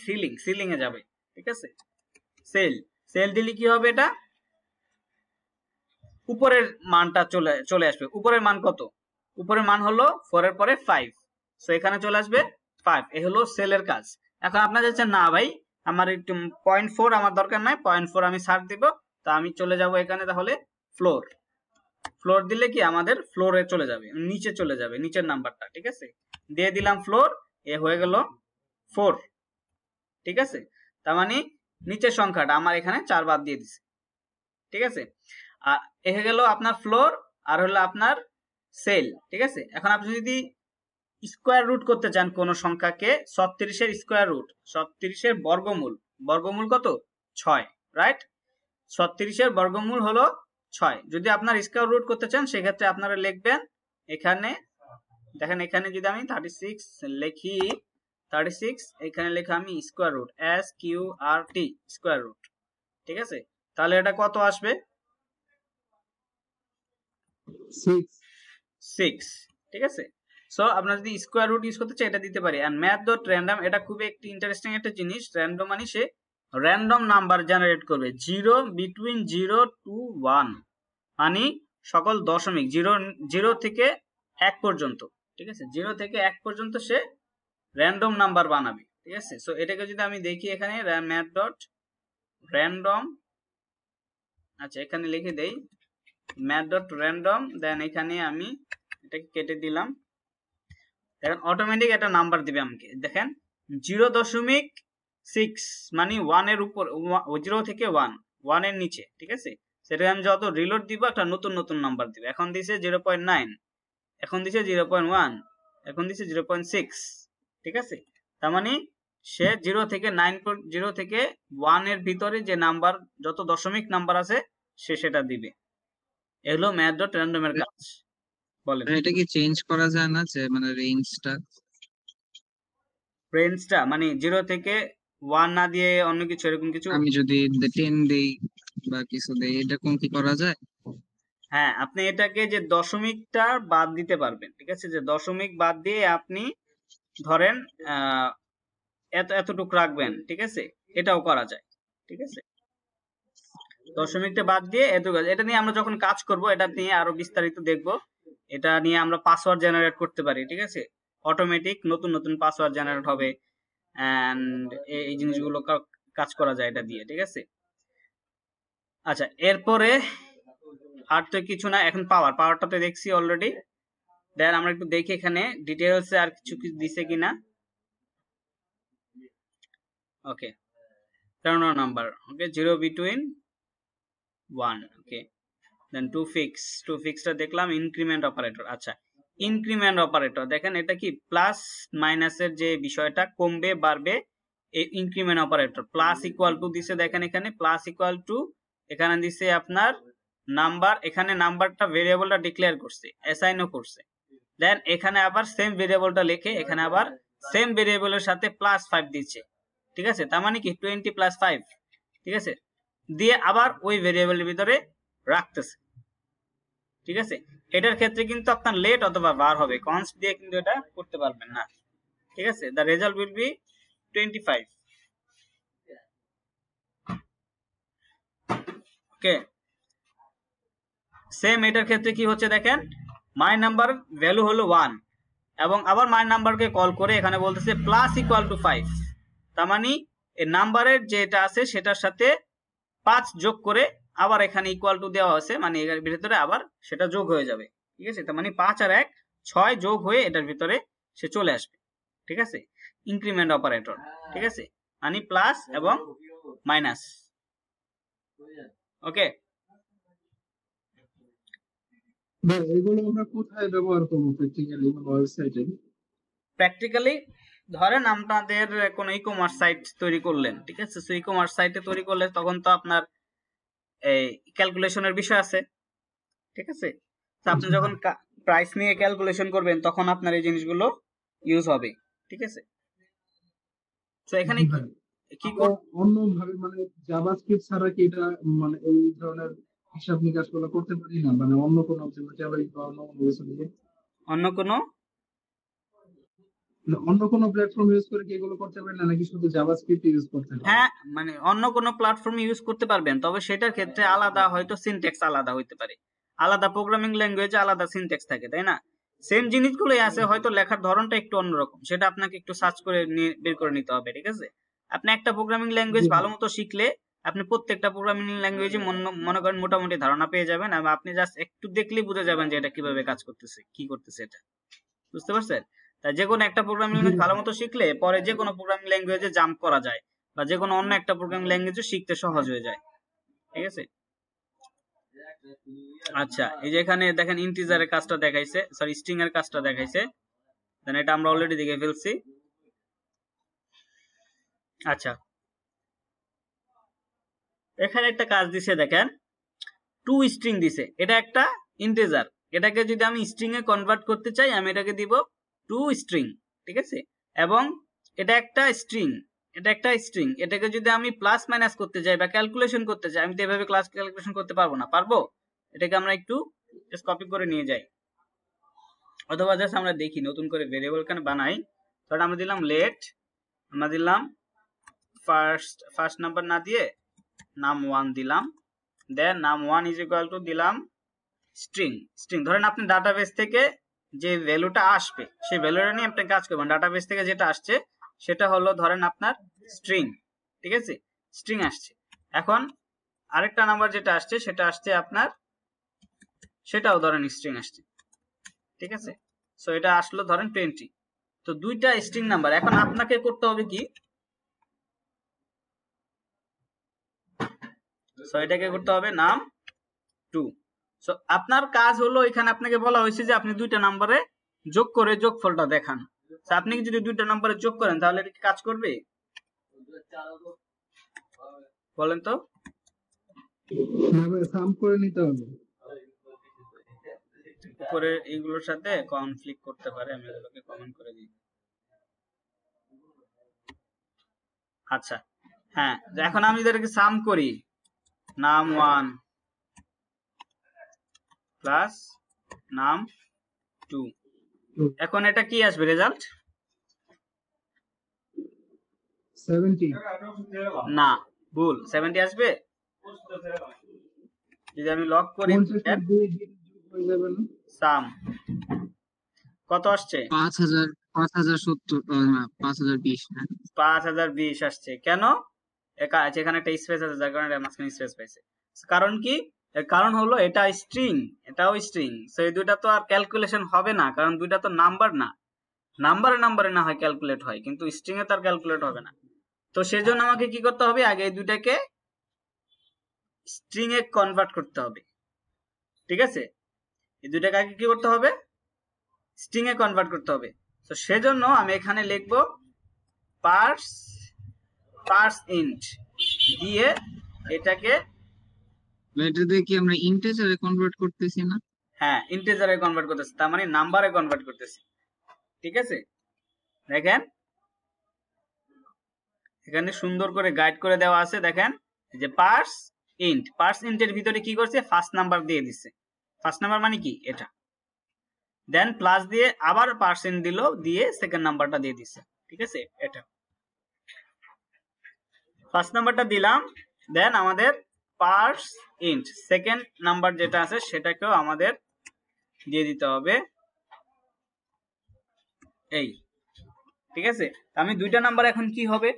সিলিং এ যাবে। ঠিক আছে, সেল দিলে কি হবে, এটা উপরের মানটা চলে আসবে। উপরের মান কত, উপরের মান হলো 4 এর পরে 5, সো এখানে চলে আসবে 5। এই হলো সেলের কাজ। এখন আপনারা যাচ্ছেন না ভাই আমার একটু 0.4 আমার দরকার নাই, 0.4 আমি ছাড় দিব, তা আমি চলে যাব এখানে তাহলে ফ্লোর দিলে কি আমাদের ফ্লোরে চলে যাবে, নিচে চলে যাবে, নিচের নাম্বারটা। ঠিক আছে, দিয়ে দিলাম ফ্লোর, এ হয়ে গেল 4। ঠিক আছে, তার মানে নিচের সংখ্যাটা আমার এখানে 4 বাদ দিয়ে দিছে। ঠিক আছে, আর এ হয়ে গেল আপনার ফ্লোর, আর হলো আপনার সেল। ঠিক আছে, এখন আপনি যদি স্কোয়ার রুট করতে চান কোন সংখ্যাকে, 36 এর স্কোয়ার রুট, 36 এর বর্গমূল, বর্গমূল কত 6, রাইট? 36 এর বর্গমূল হলো 6। যদি আপনার স্কোয়ার রুট করতে চান সেক্ষেত্রে আপনারা লিখবেন এখানে, দেখেন এখানে যদি আমি 36 লিখি, 36 এখানে লেখা আমি square root, SQRT square root, ঠিক আছে? তাহলে এটা কত আসবে? 6, ঠিক আছে? সো আপনারা যদি স্কোয়ার রুট ইউজ করতে চান এটা দিতে পারি। এন্ড ম্যাথ ডট র্যান্ডম, এটা খুবই একটি ইন্টারেস্টিং একটা জিনিস। র্যান্ডম মানে সে র্যান্ডম নাম্বার জেনারেট করবে, 0 বিটুইন 0 টু 1, মানে সকল দশমিক 0 থেকে 1 পর্যন্ত, ঠিক আছে? 0 থেকে 1 পর্যন্ত সে র্যান্ডম নাম্বার বানাবে, ঠিক আছে? সো এটাকে যদি আমি দেখি এখানে ম্যাথ ডট র্যান্ডম, আচ্ছা এখানে লিখে দেই ম্যাথ ডট র্যান্ডম, দেন এখানে আমি এটাকে কেটে দিলাম। এখন অটোমেটিক একটা নাম্বার দিবে আমাকে, দেখেন 0.6 মানে 1 এর উপর, 0 থেকে 1 এর নিচে, ঠিক আছে? সেটা আমি যত রিলোড দিব একটা নতুন নতুন নাম্বার দিবে। এখন দিছে 0.9, এখন দিছে 0.1, এখন দিছে 0.6, ঠিক আছে? তার মানে সে 0 থেকে 1 এর ভিতরে যে নাম্বার, যত দশমিক নাম্বার আছে সে সেটা দিবে। এগুলো ম্যাথ ডট র্যান্ডম এর কাজ। বলেন এটা কি চেঞ্জ করা যায় না, যে মানে রেঞ্জটা? রেঞ্জটা মানে 0 থেকে 1 না দিয়ে অন্য কিছু, এরকম কিছু? আমি যদি 10 দেই বা কিছু দেই, এটা কোন কি করা যায়? হ্যাঁ, আপনি এটাকে যে দশমিকটা বাদ দিতে পারবেন, ঠিক আছে? যে দশমিক বাদ দিয়ে আপনি ধরেন এতটুকু রাখবেন, ঠিক আছে? এটাও করা যায়, ঠিক আছে? দশমিকটা বাদ দিয়ে এতটুকু, এটা নিয়ে আমরা যখন কাজ করব এটা নিয়ে আরো বিস্তারিত দেখব। এটা নিয়ে আমরা পাসওয়ার্ড জেনারেট করতে পারি, ঠিক আছে? অটোমেটিক নতুন নতুন পাসওয়ার্ড জেনারেট হবে, এন্ড এই জিনিসগুলো কাজ করা যায় এটা দিয়ে, ঠিক আছে? আচ্ছা, এরপরে আর তো কিছু না, এখন পাওয়ারটা তো দেখছি অলরেডি। দেন আমরা একটু দেখি এখানে ডিটেইলসে আর কিছু দিছে কিনা। ওকে, 13 নাম্বার, ওকে 0 বিটুইন 1, ওকে। দেন টু ফিক্সটা দেখলাম, ইনক্রিমেন্ট অপারেটর। আচ্ছা, ইনক্রিমেন্ট অপারেটর দেখেন এটা কি প্লাস মাইনাসের যে বিষয়টা, কমবে বাড়বে, এই increment operator. Plus equal two দিছে, দেখেন এখানে প্লাস ইকুয়াল টু, এখানে দিছে আপনার নাম্বার, এখানে নাম্বারটা ভেরিয়েবলটা ডিক্লেয়ার করছে, অ্যাসাইনও করছে। দেন এখানে আবার সেম ভেরিয়েবলটা লিখে এখানে আবার সেম ভেরিয়েবলের সাথে +5 দিচ্ছে, ঠিক আছে? তার মানে কি 20 + 5, ঠিক আছে? দিয়ে আবার ওই ভেরিয়েবলের ভিতরে রাখতেছে, ঠিক আছে? এটার ক্ষেত্রে কিন্তু আপনার লেট অথবা বার হবে, কনস্ট দিয়ে কিন্তু এটা করতে পারবেন না, ঠিক আছে? The result will be 25, okay. Same এটার ক্ষেত্রে কি হচ্ছে দেখেন, মাই নাম্বার ভ্যালু হলো 1 এবং আবার মাই নাম্বারকে কল করে এখানে বলতেছে প্লাস ইকুয়াল টু 5, তার মানে এই নাম্বারের যেটা আছে সেটার সাথে 5 যোগ করে আবার এখানে ইকুয়াল টু দেওয়া আছে, মানে এর ভিতরে আবার সেটা যোগ হয়ে যাবে, ঠিক আছে? তার মানে 5 আর 1 6 যোগ হয়ে এটার ভিতরে সে চলে আসবে, ঠিক আছে? ইনক্রিমেন্ট অপারেটর, ঠিক আছে? মানে প্লাস এবং মাইনাস, ওকে। ভাই এগুলো আমরা কোথায় ব্যবহার করবো প্র্যাকটিক্যালি, মানে ওয়েবসাইটে? প্র্যাকটিক্যালি ধরেন আপনাদের কোন ই-কমার্স সাইট তৈরি করলেন, ঠিক আছে? সো ই-কমার্স সাইটে তৈরি করলে তখন তো আপনার এই ক্যালকুলেশনের বিষয় আছে, ঠিক আছে? তো আপনি যখন প্রাইস নিয়ে ক্যালকুলেশন করবেন তখন আপনার এই জিনিসগুলো ইউজ হবে, ঠিক আছে? তো এখানে কি অন্য ভাবে মানে জাভাস্ক্রিপ্ট ছাড়া কি এটা মানে এই ধরনের হিসাব নিকাশ গুলো করতে পারি না, মানে অন্য কোনো অন্য কোনো প্ল্যাটফর্ম ইউজ করে কি এগুলো করতে পারি না, নাকি শুধু জাভাস্ক্রিপ্ট ইউজ করতে হবে? হ্যাঁ, মানে অন্য কোনো প্ল্যাটফর্ম ইউজ করতে পারবেন, তবে সেটার ক্ষেত্রে আলাদা হয়তো সিনট্যাক্স আলাদা হইতে পারে, আলাদা প্রোগ্রামিং ল্যাঙ্গুয়েজে আলাদা সিনট্যাক্স থাকে, তাই না? সেম জিনিসগুলোই আছে, হয়তো লেখার ধরনটা একটু অন্যরকম, সেটা আপনাকে একটু সার্চ করে বের করে নিতে হবে, ঠিক আছে? আপনি একটা প্রোগ্রামিং ল্যাঙ্গুয়েজ ভালো মতো শিখলে আপনি প্রত্যেকটা প্রোগ্রামিং ল্যাঙ্গুয়েজে মনে করেন মোটামুটি ধারণা পেয়ে যাবেন, এবং আপনি জাস্ট একটু দেখলেই বুঝে যাবেন যে এটা কিভাবে কাজ করতেছে, কি করতেছে এটা, বুঝতে পারছেন? তাই যে কোনো একটা প্রোগ্রামিং ল্যাঙ্গুয়েজ ভালো মতো শিখলে পরে যে কোনো প্রোগ্রামিং ল্যাঙ্গুয়েজে জাম্প করা যায়, বা যে কোনো অন্য একটা প্রোগ্রামিং ল্যাঙ্গুয়েজও শিখতে সহজ হয়ে যায়, ঠিক আছে? আচ্ছা, এই যে এখানে দেখেন ইন্টিজারের কাজটা দেখাইছে, সরি স্ট্রিং এর কাজটা দেখাইছে। দেন এটা আমরা অলরেডি দেখে ফেলছি। আচ্ছা, এখানে একটা কাজ দিছে দেখেন, টু স্ট্রিং দিছে, এটা একটা ইন্টিজার, এটাকে যদি আমি স্ট্রিং এ কনভার্ট করতে চাই আমি এটাকে দিব টু স্ট্রিং, ঠিক আছে। এবং এটা একটা স্ট্রিং, এটাকে যদি আমি প্লাস মাইনাস করতে চাই বা ক্যালকুলেশন করতে চাই, আমি তো এভাবে ক্লাস ক্যালকুলেশন করতে পারবো না, পারবো? এটাকে আমরা একটু জাস্ট কপি করে নিয়ে যাই, অথবা জাস্ট আমরা দেখি নতুন করে ভেরিয়েবল কেন বানাই। ধর আমরা দিলাম লেট, আমরা দিলাম ফার্স্ট নাম্বার না দিয়ে নাম 1 দিলাম, দেন নাম 1 ইজ ইকুয়াল টু দিলাম স্ট্রিং। ধরেন আপনি ডাটাবেস থেকে যে ভ্যালুটা আসবে সেই ভ্যালুটা নিয়ে আপনি কাজ করবেন। ডাটাবেস থেকে যেটা আসছে সেটা হলো ধরেন আপনার স্ট্রিং, ঠিক আছে, স্ট্রিং আসছে। এখন আরেকটা নাম্বার যেটা আসছে সেটা আসছে আপনার, সেটাও ধরেন স্ট্রিং আসছে, ঠিক আছে। সো এটা আসলো ধরেন 20, তো দুইটা স্ট্রিং নাম্বার। এখন আপনাকে করতে হবে কি, সো এটাকে করতে হবে নাম 2। সো আপনার কাজ হলো, এখানে আপনাকে বলা হয়েছে যে আপনি দুইটা নাম্বারে যোগ করে যোগফলটা দেখান। সো আপনি যদি দুইটা নাম্বারে যোগ করেন তাহলে এটা কি কাজ করবে বলেন তো? সাম করে নিতে হবে। উপরে এইগুলোর সাথে কনফ্লিক্ট করতে পারে, আমি এগুলোকে কমেন্ট করে দিই। আচ্ছা, হ্যাঁ, এখন আমি এদেরকে সাম করি, নাম 1 প্লাস নাম 2, এখন এটা কি আসবে রেজাল্ট? 70 না, ভুল, 70 আসবে। যদি আমি লক করি 50 দিয়ে হয়ে যাবে না? সাম কত আসছে? 5020 হ্যাঁ। 5020 আসছে। কেন? এখানে একটা স্পেস আছে যার কারণে এটা মাঝখানে স্পেস পাইছে। কারণ কি? এর কারণ হলো এটা স্ট্রিং, এটাও স্ট্রিং, সো এই দুইটা তো আর ক্যালকুলেশন হবে না, কারণ দুইটা তো নাম্বার না। নাম্বারে না হয় ক্যালকুলেট হয়, কিন্তু স্ট্রিং এ তো আর ক্যালকুলেট হবে না। তো সেজন্য আমাকে কি করতে হবে, আগে এই দুইটাকে স্ট্রিং এ কনভার্ট করতে হবে, ঠিক আছে। এই দুইটাকে আগে কি করতে হবে, স্ট্রিং এ কনভার্ট করতে হবে। তো সেজন্য আমি এখানে লিখবো পার্স ইন্ট দিয়ে এটাকে, এটা দিয়ে কি আমরা ইন্টিজারে কনভার্ট করতেছি না? হ্যাঁ, ইন্টিজারে কনভার্ট করতেছি, তার মানে নাম্বারে কনভার্ট করতেছি, ঠিক আছে। দেখেন এখানে সুন্দর করে গাইড করে দেওয়া আছে, দেখেন যে পার্স ইন্টের ভিতরে কি করছে, ফার্স্ট নাম্বার দিয়ে দিচ্ছে। ফার্স্ট নাম্বার মানে কি, এটা, দেন প্লাস দিয়ে আবার পার্সেন্ট দিল, দিয়ে সেকেন্ড নাম্বারটা দিয়ে দিচ্ছে, ঠিক আছে। এটা ফার্স্ট নাম্বারটা দিলাম, দেন আমাদের পার্স ইন্ট সেকেন্ড নাম্বার যেটা আছে সেটাকেও আমাদের দিয়ে দিতে হবে, এই, ঠিক আছে। আমি দুইটা নাম্বার এখন কি হবে,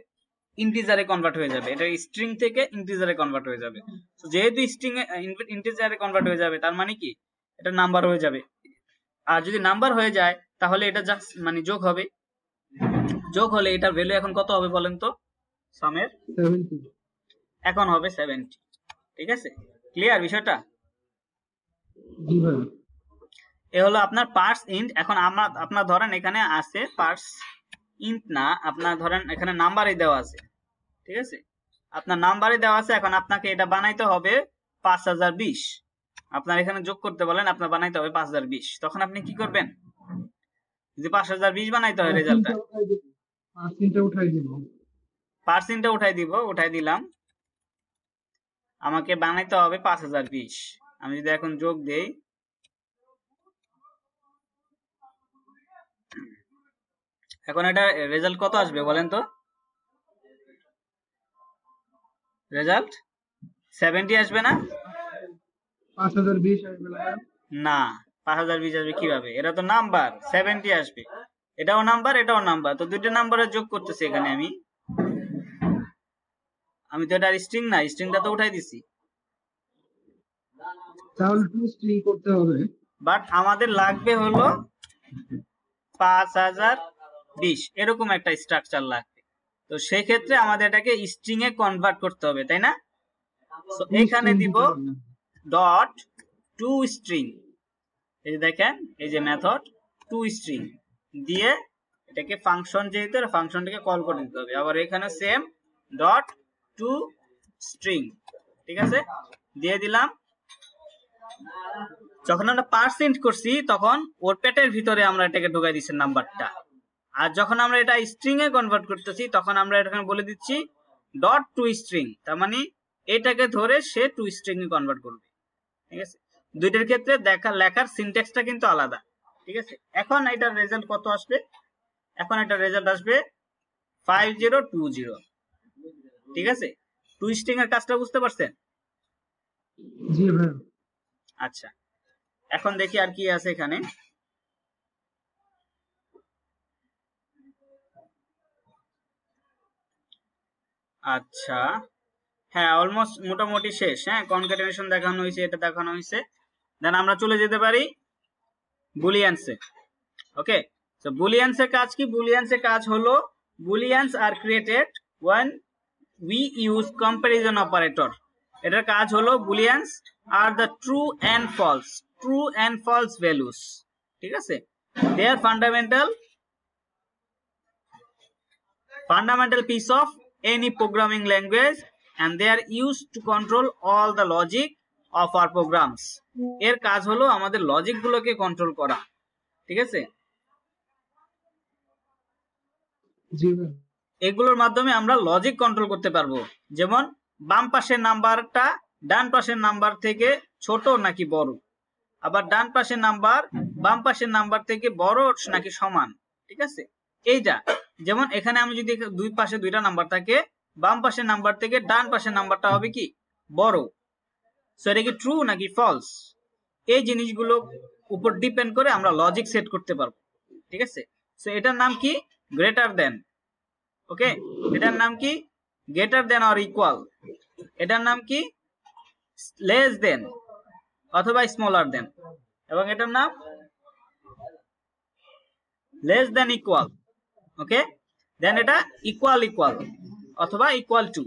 ইন্টিজারে কনভার্ট হয়ে যাবে, এটা স্ট্রিং থেকে ইন্টিজারে কনভার্ট হয়ে যাবে। তো যেহেতু স্ট্রিং এ ইন্টিজারে কনভার্ট হয়ে যাবে, তার মানে কি এটা নাম্বার হয়ে যাবে। আর যদি নাম্বার হয়ে যায় তাহলে এটা জাস্ট মানে যোগ হবে, যোগ হলে এটার ভ্যালু এখন কত হবে বলেন তো, সামের 70 এখন হবে 70, ঠিক আছে। ক্লিয়ার বিষয়টা? জি ভাই। এ হলো আপনার পার্স ইন্ট। এখন আপনার ধরেন এখানে আছে পার্স ইন্ট না, আপনার ধরেন এখানে নাম্বারই দেওয়া আছে, ঠিক আছে, আপনার নাম্বারই দেওয়া আছে। এখন আপনাকে এটা বানাইতে হবে 5020, আপনার এখানে যোগ করতে বলেন, আপনার বানাইতে হবে 5020। তখন আপনি কি করবেন, যদি 5020 বানাইতে হয় রেজাল্টটা, পার্সেন্টটা উঠাই দিব। পার্সেন্টটা উঠাই দিলাম, আমাকে বানাইতে হবে 5020। আমি যদি এখন যোগ দেই, এখন এটা রেজাল্ট কত আসবে বলেন তো, রেজাল্ট 70 আসবে না? 5020 আসবে না? না, 5020 আসবে কিভাবে, এটা তো নাম্বার, 70 আসবে। এটাও নাম্বার, এটাও নাম্বার, তো দুইটা নাম্বারে যোগ করতেছি এখানে আমি তো এটা স্ট্রিং না, স্ট্রিংটা তো উঠাই দিছি। তাহলে টু স্ট্রিং করতে হবে। বাট আমাদের লাগবে হলো 5020, এরকম একটা স্ট্রাকচার লাগবে। তো সেই ক্ষেত্রে আমাদের এটাকে স্ট্রিং এ কনভার্ট করতে হবে, তাই না? সো এখানে দিব ডট টু স্ট্রিং, এই যে দেখেন, এই যে মেথড টু স্ট্রিং, দিয়ে এটাকে ফাংশন, যেহেতু ফাংশনটাকে কল করে দিতে হবে। আবার এখানে সেম ডট টু স্ট্রিং, ঠিক আছে, দিয়ে দিলাম। যখন আমরা পার্সেন্ট করছি তখন ওর পেটের ভিতরে আমরা এটাকে ঢুকাই দিচ্ছি নাম্বারটা, আর যখন আমরা এটা স্ট্রিং এ কনভার্ট করতেছি তখন আমরা এখানে বলে দিচ্ছি ডট টু স্ট্রিং, তার মানে এটাকে ধরে সে টু স্ট্রিং এ কনভার্ট করবে, ঠিক আছে। দুইটার ক্ষেত্রে লেখার সিনট্যাক্সটা কিন্তু আলাদা, ঠিক আছে। এখন এটার রেজাল্ট কত আসবে? এখন এটার রেজাল্ট আসবে 5020, ঠিক আছে। টু স্ট্রিং এর কাজটা বুঝতে পারছেন? জি ভাই। আচ্ছা, এখন দেখি আর কি আছে এখানে। আচ্ছা, হ্যাঁ, অলমোস্ট মোটামুটি শেষ। হ্যাঁ, কনক্যাটেনেশন দেখানো হয়েছে, এটা দেখানো হয়েছে। দেন আমরা চলে যেতে পারি বুলিয়ানসে। ওকে, সো বুলিয়ানসের কাজ কি? বুলিয়ানসের কাজ হলো booleans are created when we use comparison operator। এটার কাজ হলো booleans R the true and false values, ঠিক আছে। they are fundamental piece of any programming language and they are used to control all the logic of our programs। এর কাজ হলো আমাদের logic গুলোকে কন্ট্রোল করা, ঠিক আছে। জি ভাই। এগুলোর মাধ্যমে আমরা লজিক কন্ট্রোল করতে পারবো, যেমন বাম পাশের নাম্বারটা ডান পাশের নাম্বার থেকে ছোট নাকি বড়, আবার ডান পাশের নাম্বার বাম পাশের নাম্বার থেকে বড় নাকি সমান, ঠিক আছে। এইটা যেমন এখানে আমি যদি দুই পাশে দুইটা নাম্বার থাকে, বাম পাশের নাম্বার থেকে ডান পাশের নাম্বারটা হবে কি বড়, সো এটা কি ট্রু নাকি ফলস, এই জিনিসগুলো উপর ডিপেন্ড করে আমরা লজিক সেট করতে পারবো, ঠিক আছে। সো এটার নাম কি? Greater than. ওকে, এটার নাম কি? Greater than or equal. এটার নাম কি? লেস দেন অথবা স্মলার দেন, এবং এটার নাম লেস দেন ইকুয়াল। ওকে, দেন এটা ইকুয়াল অথবা ইকুয়াল টু।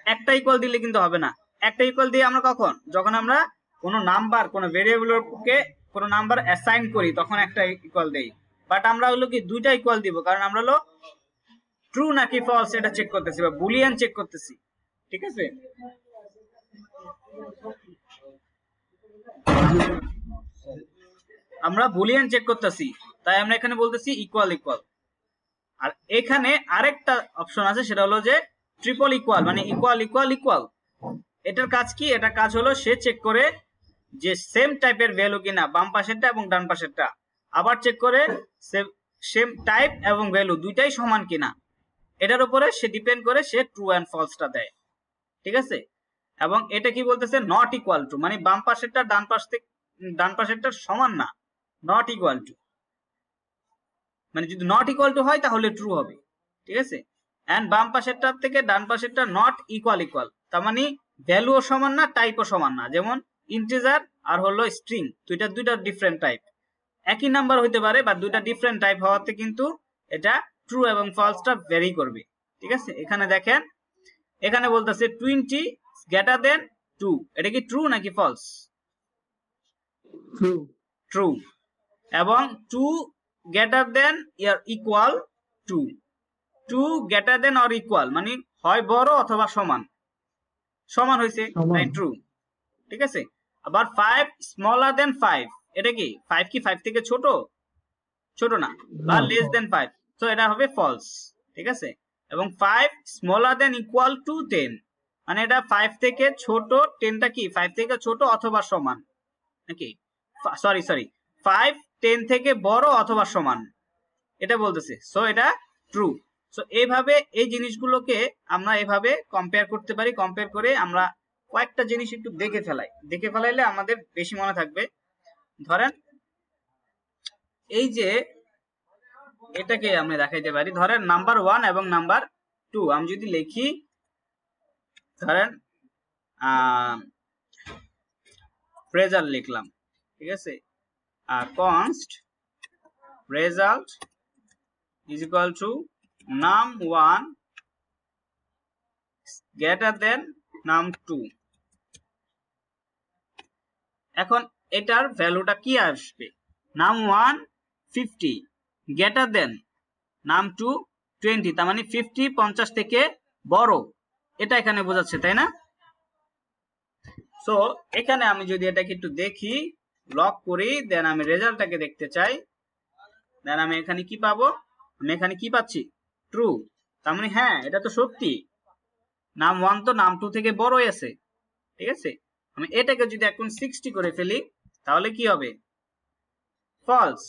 একটা ইকুয়াল দিলে কিন্তু হবে না। একটা ইকুয়াল দিয়ে আমরা কখন? যখন আমরা কোনো নাম্বার, কোনো ভেরিয়েবলকে কোনো নাম্বার অ্যাসাইন করি তখন একটা ইকুয়াল দেই। বাট আমরা হলো কি দুইটা ইকুয়াল দিব, কারণ আমরা হলো ট্রু নাকি ফলস এটা চেক করতেছি বা বুলিয়ান চেক করতেছি, ঠিক আছে। আমরা বুলিয়ান চেক করতেছি, তাই আমরা এখানে বলতেছি ইকুয়াল। আর এখানে আরেকটা অপশন আছে, সেটা হলো যে ট্রিপল ইকুয়াল, মানে ইকুয়াল। এটার কাজ কি? এটার কাজ হলো সে চেক করে যে সেম টাইপের ভ্যালু কিনা বাম পাশেরটা এবং ডান পাশেরটা, আবার চেক করে সেম টাইপ এবং ভ্যালু দুইটাই সমান কিনা। এটার উপরে সে ডিপেন্ড করে সে ট্রু এন্ড ফলসটা দেয়, ঠিক আছে। এবং এটা কি বলতেছে? নট ইকুয়াল টু, মানে বাম পাশেরটা ডান পাশেরটা সমান না, নট ইকুয়াল টু। মানে যদি নট ইকুয়াল টু হয় তাহলে ট্রু হবে, ঠিক আছে। এন্ড বাম পাশেরটা থেকে ডান পাশেরটা নট ইকুয়াল, তার মানে ভ্যালুও সমান না, টাইপও সমান না। যেমন ইন্টিজার আর হলো স্ট্রিং, দুইটা ডিফারেন্ট টাইপ, একই নাম্বার হইতে পারে বা দুইটা ডিফারেন্ট টাইপ হওয়াতে কিন্তু এটা ট্রু এবং ফলসটা ভ্যারি করবে, ঠিক আছে। এখানে দেখেন, এখানে বলতেছে 20 গ্রেটার দেন 2, এটা কি ট্রু নাকি ফলস? ট্রু। এবং 2 greater than year equal 2 greater than or equal, মানে হয় বড় অথবা সমান হয়েছে, তাই ট্রু, ঠিক আছে। আবার 5 স্মলার দেন 5, এটা কি 5 কি 5 থেকে ছোট না, বা লেস দেন 5, তো এটা হবে ফলস, ঠিক আছে। এবং 5 স্মলার দেন ইকুয়াল টু 10, মানে এটা 5 থেকে ছোট, 10টা কি 5 থেকে ছোট অথবা সমান, নাকি সরি 5 10 থেকে বড় অথবা সমান, এটা বলতেছে। সো এটা ট্রু। সো এইভাবে এই জিনিসগুলোকে আমরা এভাবে কম্পেয়ার করতে পারি। কম্পেয়ার করে আমরা কয়েকটা জিনিস একটু দেখে ফেলাইলে আমাদের বেশি মনে থাকবে। ধরেন এই যে এটাকে আমরা দেখাইতে পারি, ধরেন নাম্বার 1 এবং নাম্বার 2 আমি যদি লিখি, ধরেন রেজাল্ট লিখলাম, ঠিক আছে, const result is equal to num1 greater than num2। এখন এটার ভ্যালুটা কি আসবে? num1 50 গ্রেটার দেন num2 20, তার মানে 50 50 থেকে বড়, এটা এখানে বোঝাচ্ছে, তাই না? সো এখানে আমি যদি এটাকে একটু দেখি, লক করি, দেন আমি রেজাল্টটাকে দেখতে চাই, দেন আমি এখানে কি পাবো? আমি এখানে কি পাচ্ছি? ট্রু। তার মানে হ্যাঁ, এটা তো সত্যি, num1 তো num2 থেকে বড়ই আছে, ঠিক আছে? আমি এটাকে যদি এখন 60 করে ফেলি তাহলে কি হবে? ফলস।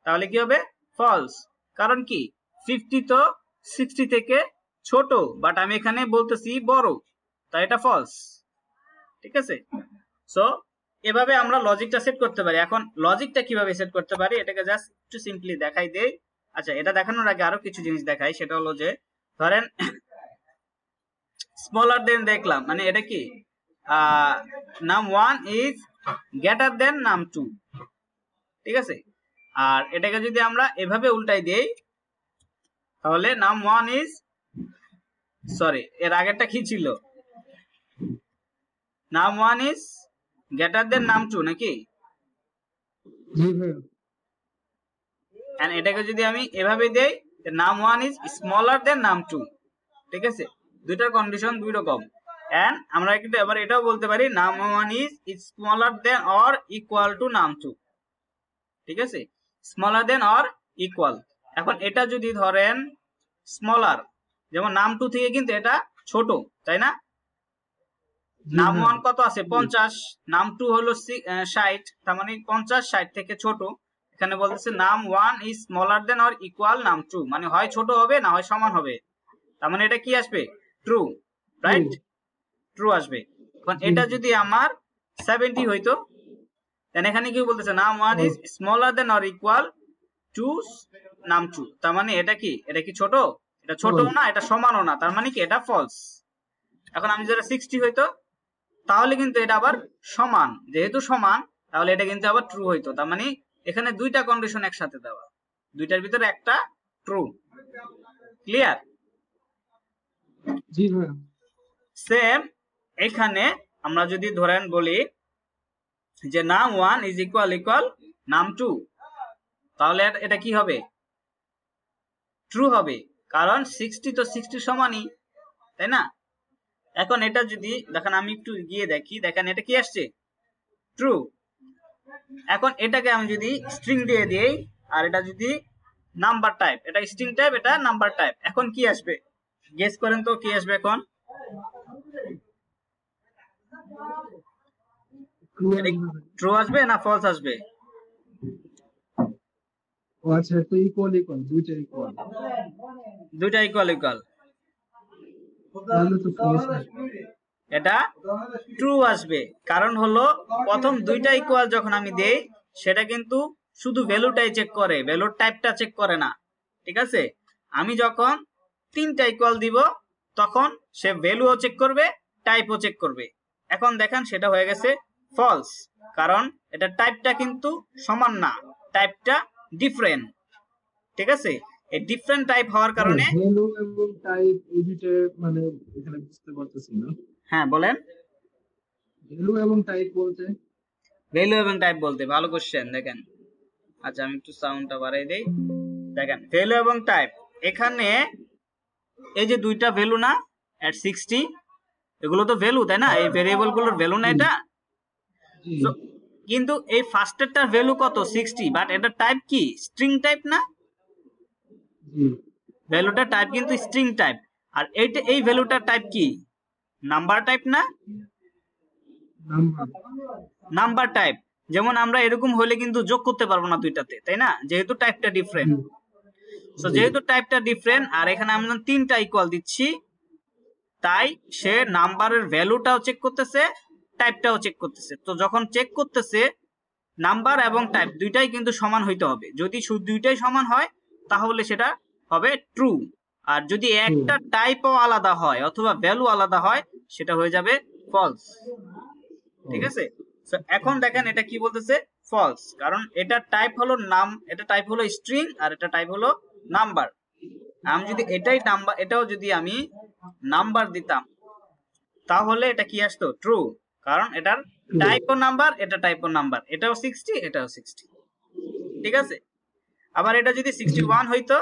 তাহলে কি হবে? ফলস। কারণ কি 50 তো 60 থেকে ছোট, বাট আমি এখানে বলতেছি বড়, তাই এটা ফলস, ঠিক আছে? সো এভাবে আমরা লজিকটা সেট করতে পারি। এখন লজিকটা কিভাবে সেট করতে পারি এটাকে জাস্ট একটু সিম্পলি দেখাই দেই। আচ্ছা, এটা দেখানোর আগে আরো কিছু জিনিস দেখাই, সেটা হলো যে ধরেন স্মলার দেন দেখলাম, মানে এটা কি num1 is greater than num2, ঠিক আছে? আর এটাকে যদি আমরা এভাবে উল্টাই দেই তাহলে num1 ইজ, সরি এর আগেরটা কি ছিল, num1 is greater than num2 নাকি? জি ভাইয়া। এন্ড এটাকে যদি আমি এভাবে দেই num1 is smaller then num2, ঠিক আছে? দুইটার কন্ডিশন দুই রকম। এন্ড আমরা কিন্তু এবার এটাও বলতে পারি num1 is smaller than or equal to num2, ঠিক আছে? Smaller than or equal. এখন এটা যদি ধরেন স্মলার, যেমন num2 থেকে কিন্তু এটা ছোট, তাই না? num1 কত আছে? 50, num2 হলো 60, তার মানে 50 60 থেকে ছোট। এখানে বলতেছে num1 is smaller than or equal num2, মানে হয় ছোট হবে না হয় সমান হবে, তার মানে এটা কি আসবে? True, right? ট্রু আসবে। এখন এটা যদি আমার 70 হইতো, দেন এখানে কি বলতেছে num1 is smaller than or equal to num2, তার মানে এটা কি? এটা কি ছোট? এটা ছোট না, এটা সমানও না, তার মানে কি? এটা ফলস। এখন আমি যেটা 60 হইতো তাহলে কিন্তু এটা আবার সমান, যেহেতু সমান তাহলে এটা কিন্তু আবার ট্রু হইতো। তার মানে এখানে দুইটা কন্ডিশন একসাথে দেওয়া, দুইটার ভিতরে একটা ট্রু। ক্লিয়ার? জি ভাইয়া। সেম এখানে আমরা যদি ধরেন বলি যে num1 is equal equal num2, তাহলে এটা কি হবে? ট্রু হবে, কারণ 60 তো 60 সমানই, তাই না? এখন এটা যদি দেখেন, আমি একটু গিয়ে দেখি, দেখেন এটা কি আসছে? ট্রু। এখন এটাকে আমি যদি স্ট্রিং দিয়ে দিই, আর এটা যদি নাম্বার টাইপ, এটা স্ট্রিং টাইপ, এটা নাম্বার টাইপ, এখন কি আসবে? গেস করেন তো কি আসবে এখন? ট্রু আসবে না ফলস আসবে? ও আচ্ছা, তো ইকুয়াল ইকুয়াল, দুইটা ইকুয়াল, দুইটা ইকুয়াল ইকুয়াল, তাহলে তো ফলস আসবে। এটা ট্রু আসবে। কারণ হলো প্রথম দুইটা ইকুয়াল যখন আমি দেই সেটা কিন্তু শুধু ভ্যালুটাই চেক করে, ভ্যালুর টাইপটা চেক করে না, ঠিক আছে? আমি যখন তিনটা ইকুয়াল দিব তখন সে ভ্যালুও চেক করবে, টাইপও চেক করবে। এখন দেখেন সেটা হয়ে গেছে ফলস, কারণ এটা টাইপটা কিন্তু সমান না, টাইপটা ডিফারেন্ট, ঠিক আছে? এই ডিফারেন্ট টাইপ হওয়ার কারণে, ভ্যালু এবং টাইপ এই দুইটা মানে এখানে বুঝতে পারতেছি না। হ্যাঁ বলেন। ভ্যালু এবং টাইপ বলতে? ভ্যালু এবং টাইপ বলতে, ভালো কোশ্চেন। দেখেন, আচ্ছা আমি একটু সাউন্ডটা বাড়াই দেই। দেখেন ভ্যালু এবং টাইপ, এখানে এই যে দুইটা ভ্যালু না এট 60, এগুলো তো ভ্যালু, তাই না? এই ভেরিয়েবল গুলোর ভ্যালু না এটা। জি So, কিন্তু এই ফার্স্টেরটার ভ্যালু কত? 60, বাট এটা টাইপ কি? স্ট্রিং টাইপ না? জি। ভ্যালুটা টাইপ কিন্তু স্ট্রিং টাইপ। আর এইটা, এই ভ্যালুটার টাইপ কি? নাম্বার টাইপ না? নাম্বার। Number type. যেমন আমরা এরকম হলে কিন্তু যোগ করতে পারবো না দুইটাতে, তাই না? যেহেতু টাইপটা ডিফারেন্ট। সো যেহেতু টাইপটা ডিফারেন্ট আর এখানে আমরা তিনটা ইকুয়াল দিচ্ছি, তাই সে নাম্বারের ভ্যালুটাও চেক করতেছে, টাইপটাও চেক করতেছে। তো যখন চেক করতেছে নাম্বার এবং টাইপ দুইটাই কিন্তু সমান হইতে হবে। যদি শুধু দুইটাই সমান হয় তাহলে সেটা হবে ট্রু, আর যদি একটা টাইপও আলাদা হয় অথবা ভ্যালু আলাদা হয় সেটা হয়ে যাবে ফলস, ঠিক আছে? সো এখন দেখেন এটা কি বলতেছে? ফলস, কারণ এটা টাইপ হলো নাম, এটা টাইপ হলো স্ট্রিং, আর এটা টাইপ হলো নাম্বার। আমি যদি এটাই নাম্বার, এটাও যদি আমি নাম্বার দিতাম তাহলে এটা কি আসতো? ট্রু, কারণ এটার টাইপও নাম্বার, এটা টাইপও নাম্বার, এটাও 60, এটাও 60, ঠিক আছে? আবার এটা যদি 61 হইতো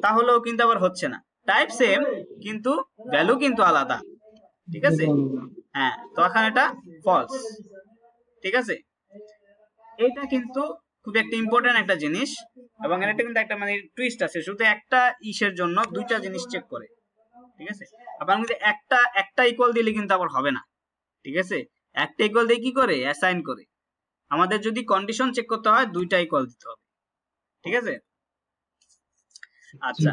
তাহলেও কিন্তু আবার হচ্ছে না, টাইপ সেম কিন্তু ভ্যালু কিন্তু আলাদা, ঠিক আছে। হ্যাঁ, তো এখন এটা ফলস, ঠিক আছে। এটা কিন্তু খুব একটা ইম্পর্টেন্ট একটা জিনিস, এবং এটা কিন্তু একটা মানে টুইস্ট আছে, শুধু একটা ইসের জন্য দুইটা জিনিস চেক করে, ঠিক আছে। আবার কিন্তু একটা ইকুয়াল দিলে কিন্তু আবার হবে না, ঠিক আছে। একটা ইকুয়াল দিয়ে কি করে, অ্যাসাইন করে। আমাদের যদি কন্ডিশন চেক করতে হয় দুইটা ইকুয়াল দিতে হবে, ঠিক আছে। আচ্ছা,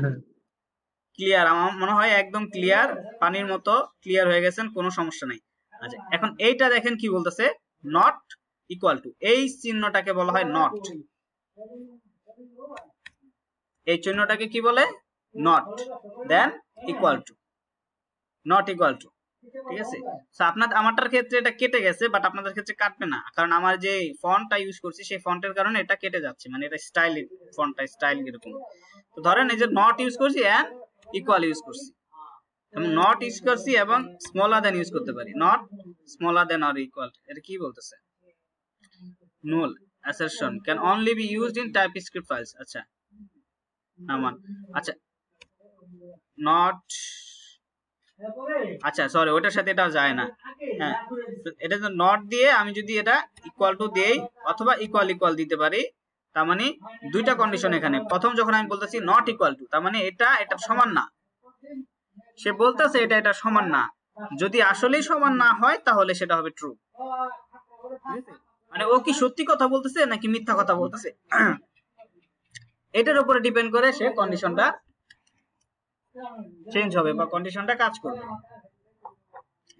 ক্লিয়ার? আমার মনে হয় একদম ক্লিয়ার, পানির মতো ক্লিয়ার হয়ে গেছেন, কোনো সমস্যা নাই। আচ্ছা, এখন এইটা দেখেন কি বলতেছে, নট ইকুয়াল টু, এই চিহ্নটাকে বলা হয় নট। এই চিহ্নটাকে কি বলে, not, than equal to, not equal to, ঠিক আছে। সো আমারটার ক্ষেত্রে এটা কেটে গেছে, বাট আপনাদের ক্ষেত্রে কাটবে না, কারণ আমার যে ফন্টটা ইউজ করছি সেই ফন্টের কারণে এটা কেটে যাচ্ছে, মানে এটা স্টাইল, ফন্টটা স্টাইল এরকম। তো ধরেন এই যে নট ইউজ করছি এন্ড ইকুয়াল ইউজ করছি, এবং নট ইউজ করছি এবং স্মলার দেন ইউজ করতে পারি, not smaller than or equal. এটা কি বলতেছে, null assertion can only be used in TypeScript files। আচ্ছা, নামান, আচ্ছা, নট, আচ্ছা সরি, ওটার সাথে এটা যায় না। হ্যাঁ, এটা তো নট দিয়ে আমি যদি এটা ইকুয়াল টু দেই অথবা ইকুয়াল ইকুয়াল দিতে পারি, তার মানে দুইটা কন্ডিশন এখানে। প্রথম যখন আমি বলতেছি নট ইকুয়াল টু, তার মানে এটা সমান না, সে বলতেছে এটা সমান না। যদি আসলেই সমান না হয় তাহলে সেটা হবে ট্রু, মানে ও কি সত্যি কথা বলতেছে নাকি মিথ্যা কথা বলতেছে, এটার উপরে ডিপেন্ড করে সে কন্ডিশনটা চেঞ্জ হবে বা কন্ডিশনটা কাজ করবে।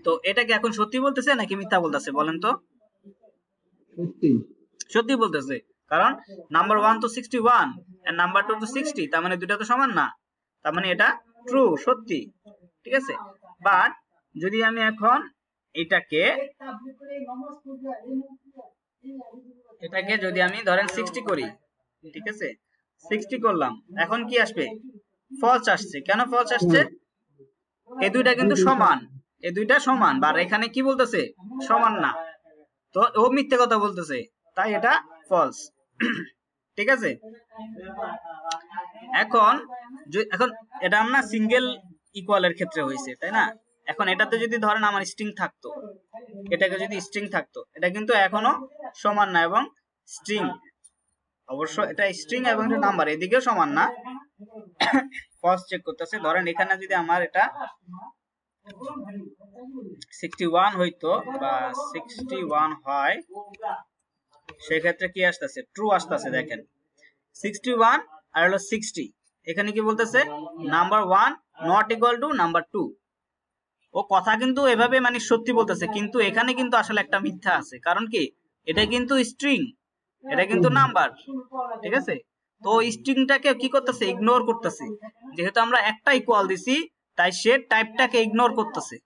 তো এটা কি এখন সত্যি বলতেছে নাকি মিথ্যা বলতেছে বলেন তো? সত্যি বলতেছে, কারণ নাম্বার 1 তো 61 আর নাম্বার 2 তো 60, তার মানে দুটো তো সমান না, তার মানে এটা ট্রু, সত্যি, ঠিক আছে। বাট যদি আমি এখন এটাকে যদি আমি ধরেন 60 করি, ঠিক আছে, 60 করলাম, এখন কি আসবে, ফলস আসছে। কেন ফলস আসছে, এই দুইটা কিন্তু সমান, এই দুইটা সমান, বা এখানে কি বলতেছে, সমান না, তো ও মিথ্যে কথা বলতেছে, তাই এটা ফলস, ঠিক আছে। এখন এটা আমরা সিঙ্গেল ইকুয়ালের ক্ষেত্রে হয়েছে, তাই না। এখন এটাতে যদি ধরেন আমার স্ট্রিং থাকতো, এটাকে যদি স্ট্রিং থাকতো, এটা কিন্তু এখনো সমান না, এবং স্ট্রিং অবশ্য এটা স্ট্রিং এবং এটা নাম্বার এদিকেও সমান না, ফার্স্ট চেক করতেছে। ধরেন এখানে যদি আমার এটা 61 হইতো বা 61 হয়, সেক্ষেত্রে কি আসতেছে, ট্রু আসতেছে। দেখেন 61 আর হলো 60, এখানে কি বলতেছে, number 1 not equal to number 2। ও কথা কিন্তু এভাবে মানে সত্যি বলতেছে, কিন্তু এখানে কিন্তু আসলে একটা মিথ্যা আছে, কারণ কি, এটা কিন্তু স্ট্রিং, এটা কিন্তু নাম্বার, ঠিক আছে। তো স্ট্রিংটাকে কি করতেছে, ইগনোর করতেছে, যেহেতু আমরা একটা ইকুয়াল দিছি তাই সে টাইপটাকে ইগনোর করতেছে,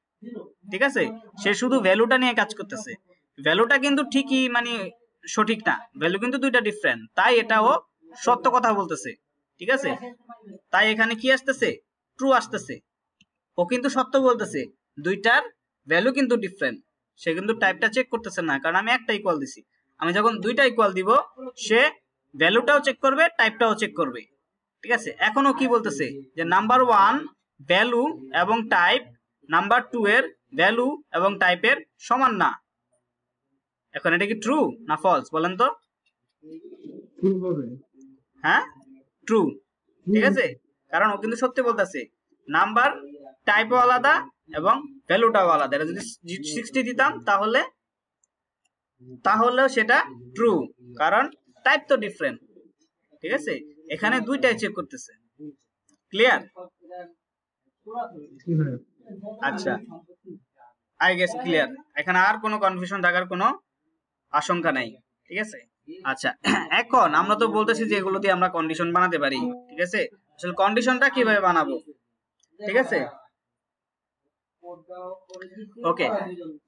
ঠিক আছে। সে শুধু ভ্যালুটা নিয়ে কাজ করতেছে, ভ্যালুটা কিন্তু ঠিকই মানে সঠিক না, ভ্যালু কিন্তু দুইটা ডিফারেন্ট, তাই এটাও সত্য কথা বলতেছে, ঠিক আছে। তাই এখানে কি আসতেছে, ট্রু আসতেছে, ও কিন্তু সত্য বলতেছে, দুইটার ভ্যালু কিন্তু ডিফারেন্ট, সে কিন্তু টাইপটা চেক করতেছে না, কারণ আমি একটা ইকুয়াল দিছি। আমি যখন দুইটা ইকুয়াল দিব, সে ভ্যালুটাও চেক করবে, টাইপটাও চেক করবে, ঠিক আছে। এখনো কি বলতেছে, যে নাম্বার 1 ভ্যালু এবং টাইপ নাম্বার 2 এর ভ্যালু এবং টাইপের সমান না। এখন এটা কি ট্রু না ফলস বলেন তো? হ্যাঁ, ট্রু, ঠিক আছে, কারণ ও কিন্তু সত্যি বলতেছে, নাম্বার টাইপও আলাদা এবং ভ্যালুটাও আলাদা। এটা যদি 60 দিতাম তাহলেও সেটা ট্রু, কারণ টাইপ তো ডিফারেন্ট, ঠিক আছে। এখানে দুইটাই চেক করতেছে, ক্লিয়ার? আচ্ছা, আই গেস ক্লিয়ার, এখানে আর কোনো কনফিউশন থাকার কোনো আশঙ্কা নাই, ঠিক আছে। আচ্ছা, এখন আমরা তো বলতেছি যে এগুলো দিয়ে আমরা কন্ডিশন বানাতে পারি, ঠিক আছে। আসলে কন্ডিশনটা কিভাবে বানাবো, ঠিক আছে। ওকে,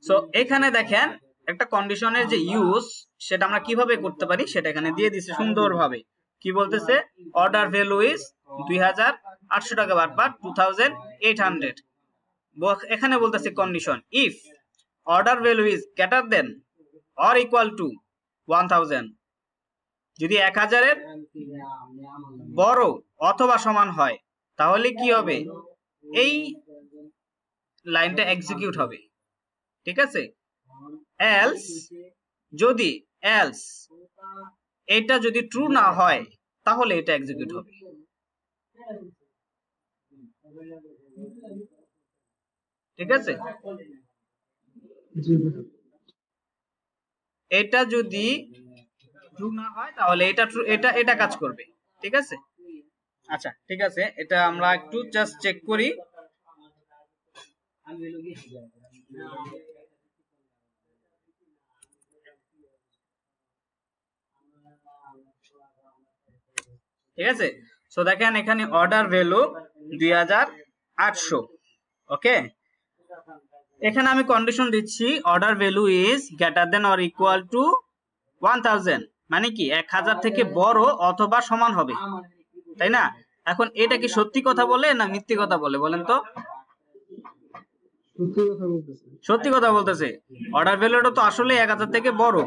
সো এখানে দেখেন একটা কন্ডিশনের যে ইউজ, সেটা আমরা কিভাবে করতে পারি সেটা এখানে দিয়ে দিছে সুন্দরভাবে। কি বলতেছে, অর্ডার ভ্যালু ইজ 2800 টাকা বারবার 2800। এখানে বলতেছে condition, if order value is greater than or equal to 1000, যদি 1000-এর বড় অথবা সমান হয় তাহলে কি হবে, এই লাইনটা এক্সিকিউট হবে, ঠিক আছে। এলস যদি এটা যদি ট্রু না হয় তাহলে এটা এক্সিকিউট হবে, ঠিক আছে। জি ভাইয়া। এটা যদি ট্রু না হয় তাহলে এটা ট্রু, এটা কাজ করবে, ঠিক আছে। আচ্ছা ঠিক আছে, এটা আমরা একটু জাস্ট চেক করি। ঠিক আছে, সো দেখেন এখানে অর্ডার ভ্যালু 2800, ওকে। এখানে আমি কন্ডিশন দিচ্ছি order value is greater than or equal to 1000, মানে কি 1000 থেকে বড় অথবা সমান হবে, তাই না। এখন এটা কি সত্যি কথা বলে না মিথ্যে কথা বলে বলেন তো? সত্যি কথা বলতেছে। সত্যি কথা বলতেছে। অর্ডার ভ্যালুটা তো আসলে 1000 থেকে বড়,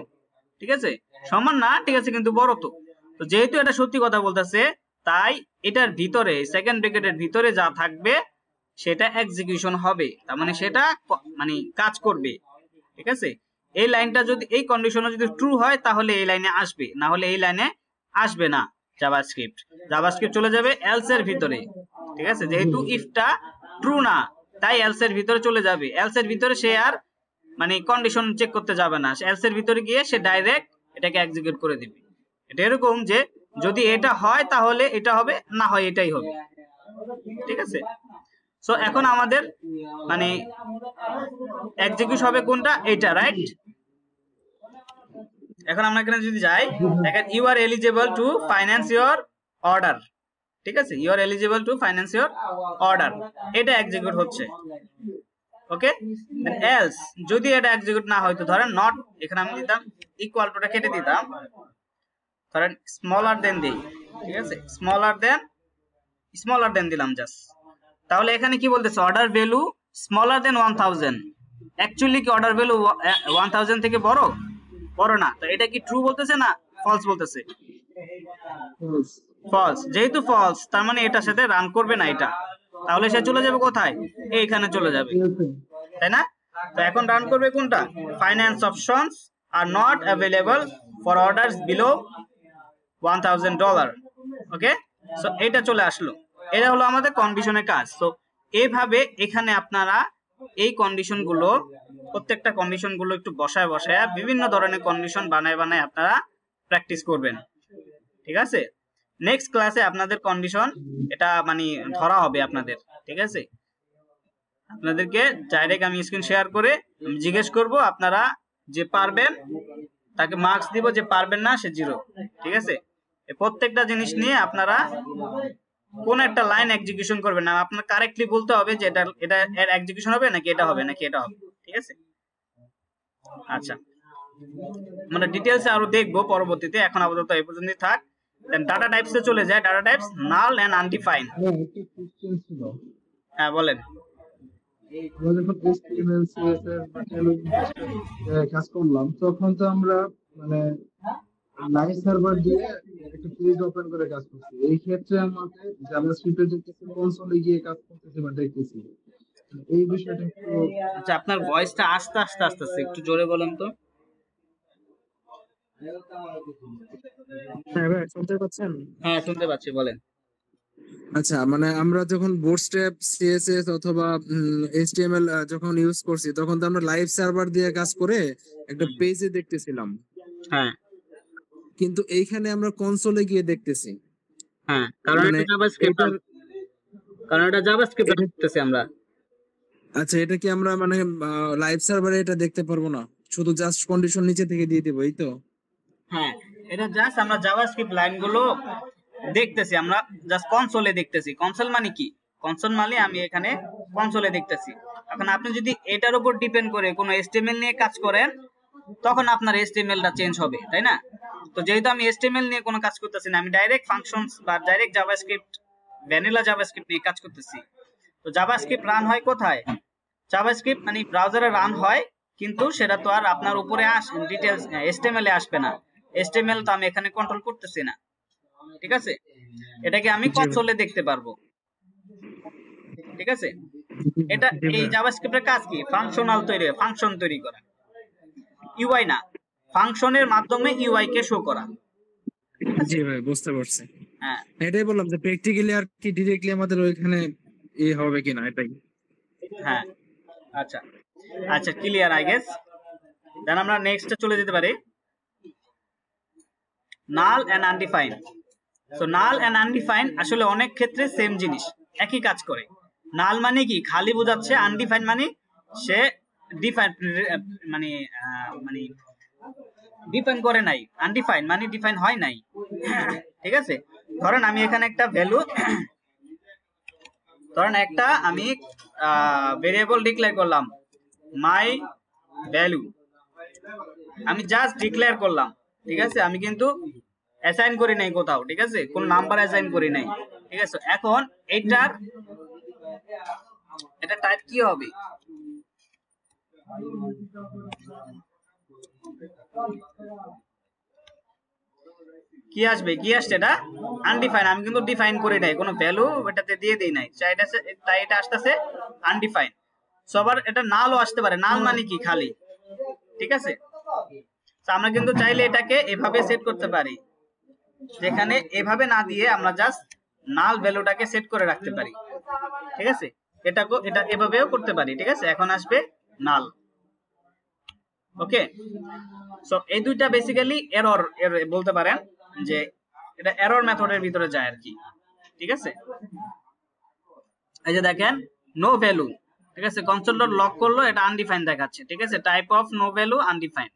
ঠিক আছে, সমান না, ঠিক আছে, কিন্তু বড়। তো যেহেতু এটা সত্যি কথা বলতেছে তাই এটার ভিতরে সেকেন্ড ব্র্যাকেটের ভিতরে যা থাকবে সেটা এক্সিকিউশন হবে, তার মানে সেটা মানে কাজ করবে, ঠিক আছে। এই লাইনটা যদি এই কন্ডিশনে যদি ট্রু হয় তাহলে এই লাইনে আসবে, না হলে এই লাইনে আসবে না। জাভাস্ক্রিপ্ট চলে যাবে এলস এর ভিতরে, ঠিক আছে, যেহেতু ইফটা ট্রু না তাই এলস এর ভিতরে চলে যাবে। এলস এর ভিতরে সে আর মানে কন্ডিশন চেক করতে যাবে না, এলস এর ভিতরে গিয়ে সে ডাইরেক্ট এটাকে এক্সিকিউট করে দিবে। এটা এরকম যে যদি এটা হয় তাহলে এটা হবে, না হয় এটাই হবে, ঠিক আছে। সো এখন আমাদের মানে এক্সিকিউট হবে কোনটা, এটা, রাইট। এখন আমরা এখানে যদি যাই, দেখেন you are eligible to finance your order, ঠিক আছে, you are eligible to finance your order, এটা এক্সিকিউট হচ্ছে, ওকে। দেন এলস যদি এটা এক্সিকিউট না হয়তো, ধরেন নট, এখানে আমি দিতাম ইকুয়াল টুটা কেটে দিতাম, ধরেন স্মলার দেন দেই, ঠিক আছে, স্মলার দেন দিলাম জাস্ট, তাহলে এখানে কি বলতেছে অর্ডার ভ্যালু স্মলার দেন 1000, অ্যাকচুয়ালি কি অর্ডার ভ্যালু 1000 থেকে বড় না, তো এটা কি ট্রু বলতেছে না ফলস বলতেছে? ফলস, যেহেতু ফলস তার মানে এটার সাথে রান করবে না এটা, তাহলে সে চলে যাবে কোথায়, এইখানে চলে যাবে, তাই না। তো এখন রান করবে কোনটা, finance options are not available for orders below $1000, okay. So এটা চলে আসলো, এটা হলো আমাদের কন্ডিশনের কাজ। তো এইভাবে এখানে আপনারা এই কন্ডিশন গুলো, প্রত্যেকটা কন্ডিশন গুলো একটু বসায় বিভিন্ন ধরনের কন্ডিশন বানায় আপনারা প্র্যাকটিস করবেন, ঠিক আছে। নেক্সট ক্লাসে আপনাদের কন্ডিশন এটা মানে ধরা হবে আপনাদের, ঠিক আছে। আপনাদেরকে ডাইরেক্ট আমি স্ক্রিন শেয়ার করে আমি জিজ্ঞেস করব, আপনারা যে পারবেন তাকে মার্কস দিব, যে পারবেন না সে 0, ঠিক আছে। এই প্রত্যেকটা জিনিস নিয়ে আপনারা কোন একটা লাইন এক্সিকিউশন করবেন না, আপনার কারেক্টলি বলতে হবে যে এটা এর এক্সিকিউশন হবে নাকি এটা হবে, ঠিক আছে। আচ্ছা, মানে ডিটেইলসে আরো দেখবো পরবর্তীতে, এখন আপাতত এই পর্যন্তই থাক। দেন ডাটা টাইপসে চলে যায়। Data types null and undefined. একটা কোশ্চেন ছিল, হ্যাঁ বলেন। আমরা যখন HTML CSS বা টেলর কাজ করলাম তখন তো আমরা মানে লাইভ সার্ভার দিয়ে একটা পেজ ওপেন করে কাজ করছি। এই ক্ষেত্রে আমাদের জাভাস্ক্রিপ্টে দেখতেছি কনসোলে গিয়ে কাজ করতেছি বা দেখতেছি, এই বিষয়টা একটু। আচ্ছা, আপনার ভয়েসটা আস্তে আসতেছে, একটু জোরে বলেন তো। হ্যাঁ ভাই, শুনতে পাচ্ছেন? হ্যাঁ শুনতে পাচ্ছি, বলেন। আচ্ছা, মানে আমরা যখন বুটস্ট্র্যাপ, সিএসএস অথবা এইচটিএমএল যখন ইউজ করছি তখন তো আমরা লাইভ সার্ভার দিয়ে কাজ করে একটা পেজে দেখতেছিলাম, হ্যাঁ কিন্তু এইখানে আমরা কনসোলে গিয়ে দেখতেছি। হ্যাঁ, কারণ মানে এটা জাভাস্ক্রিপ্ট, কারণ এটা জাভাস্ক্রিপ্ট করতেছি আমরা। আচ্ছা, এটা কি আমরা মানে লাইভ সার্ভারে এটা দেখতে পারবো না, শুধু জাস্ট কন্ডিশন নিচে থেকে দিয়ে দেবো, এই তো? হ্যাঁ, এটা জাস্ট আমরা জাভাস্ক্রিপ্ট লাইনগুলো দেখতেছি, আমরা জাস্ট কনসোলে দেখতেছি। কনসোল মানে কি, কনসোল মানে আমি এখানে কনসোলে দেখতেছি। এখন আপনি যদি এটার উপর ডিপেন্ড করে কোনো HTML নিয়ে কাজ করেন তখন আপনার HTML-টা চেঞ্জ হবে, তাই না। তো যেহেতু আমি HTML নিয়ে কোনো কাজ করতেছি না, আমি ডাইরেক্ট ফাংশনস বা ডাইরেক্ট জাভাস্ক্রিপ্ট, ভ্যানিলা জাভাস্ক্রিপ্ট নিয়ে কাজ করতেছি। তো জাভাস্ক্রিপ্ট রান হয় কোথায়, জাভাস্ক্রিপ্ট মানে ব্রাউজারে রান হয়, কিন্তু সেটা তো আর আপনার উপরে ডিটেইলস HTML এ আসবে না। HTML তো আমি এখানে কন্ট্রোল করতেছি না, ঠিক আছে, এটাকে আমি কনসোলে দেখতে পারবো, ঠিক আছে। এটা এই জাভাস্ক্রিপ্টের কাজ কি? ফাংশন তৈরি করা, ইউআই না, ফাংশনের মাধ্যমে ইউআই কে শো করা। জি ভাই, বুঝতে পারছি। হ্যাঁ এটাই বললাম যে প্র্যাকটিক্যালি আর কি ডিরেক্টলি আমাদের ওইখানে হবে কিনা, এটাই। হ্যাঁ আচ্ছা আচ্ছা, ক্লিয়ার আই গেস। দেন আমরা নেক্সটে চলে যেতে পারি, null and undefined. So null and undefined আসলে অনেক ক্ষেত্রে সেম জিনিস, একই কাজ করে। নাল মানে কি? খালি বোঝাচ্ছে, আনডিফাইন্ড মানে সে ডিফাইন মানে মানে ডিফাইন করে নাই, আনডিফাইন্ড মানে ডিফাইন হয় নাই, ঠিক আছে। ধরেন আমি এখানে একটা ভ্যালু, ধরেন একটা আমি ভেরিয়েবল ডিক্লেয়ার করলাম, মাই ভ্যালু, আমি জাস্ট ডিক্লেয়ার করলাম, ঠিক আছে, আমি কিন্তু অ্যাসাইন করি নাই কোথাও, ঠিক আছে, কোন নাম্বার অ্যাসাইন করি নাই, ঠিক আছে। এখন এটা টাইপ কি হবে? কি আসবে? কি আসছে? এটা আনডিফাইন, আমি কিন্তু ডিফাইন করি নাই, কোনো ভ্যালু এটাতে দিয়ে দেই নাই, তাই এটা আসতেছে আনডিফাইন। সো আবার এটা নালও আসতে পারে, নাল মানে কি? খালি, ঠিক আছে। তো আমরা কিন্তু চাইলে এটাকে এভাবে সেট করতে পারি, যেখানে এভাবে না দিয়ে আমরা জাস্ট নাল ভ্যালুটাকে সেট করে রাখতে পারি, ঠিক আছে। এটা এভাবেও করতে পারি, ঠিক আছে। এখন আসবে নাল, ওকে। সো এই দুইটা বেসিক্যালি এরর বলতে পারেন, যে এটা এরর মেথডের ভিতরে যায় আর কি, ঠিক আছে। এই যে দেখেন নো ভ্যালু, ঠিক আছে, কনসোল ডট লক করলো, এটা আনডিফাইন্ড দেখাচ্ছে, ঠিক আছে, type of no value undefined,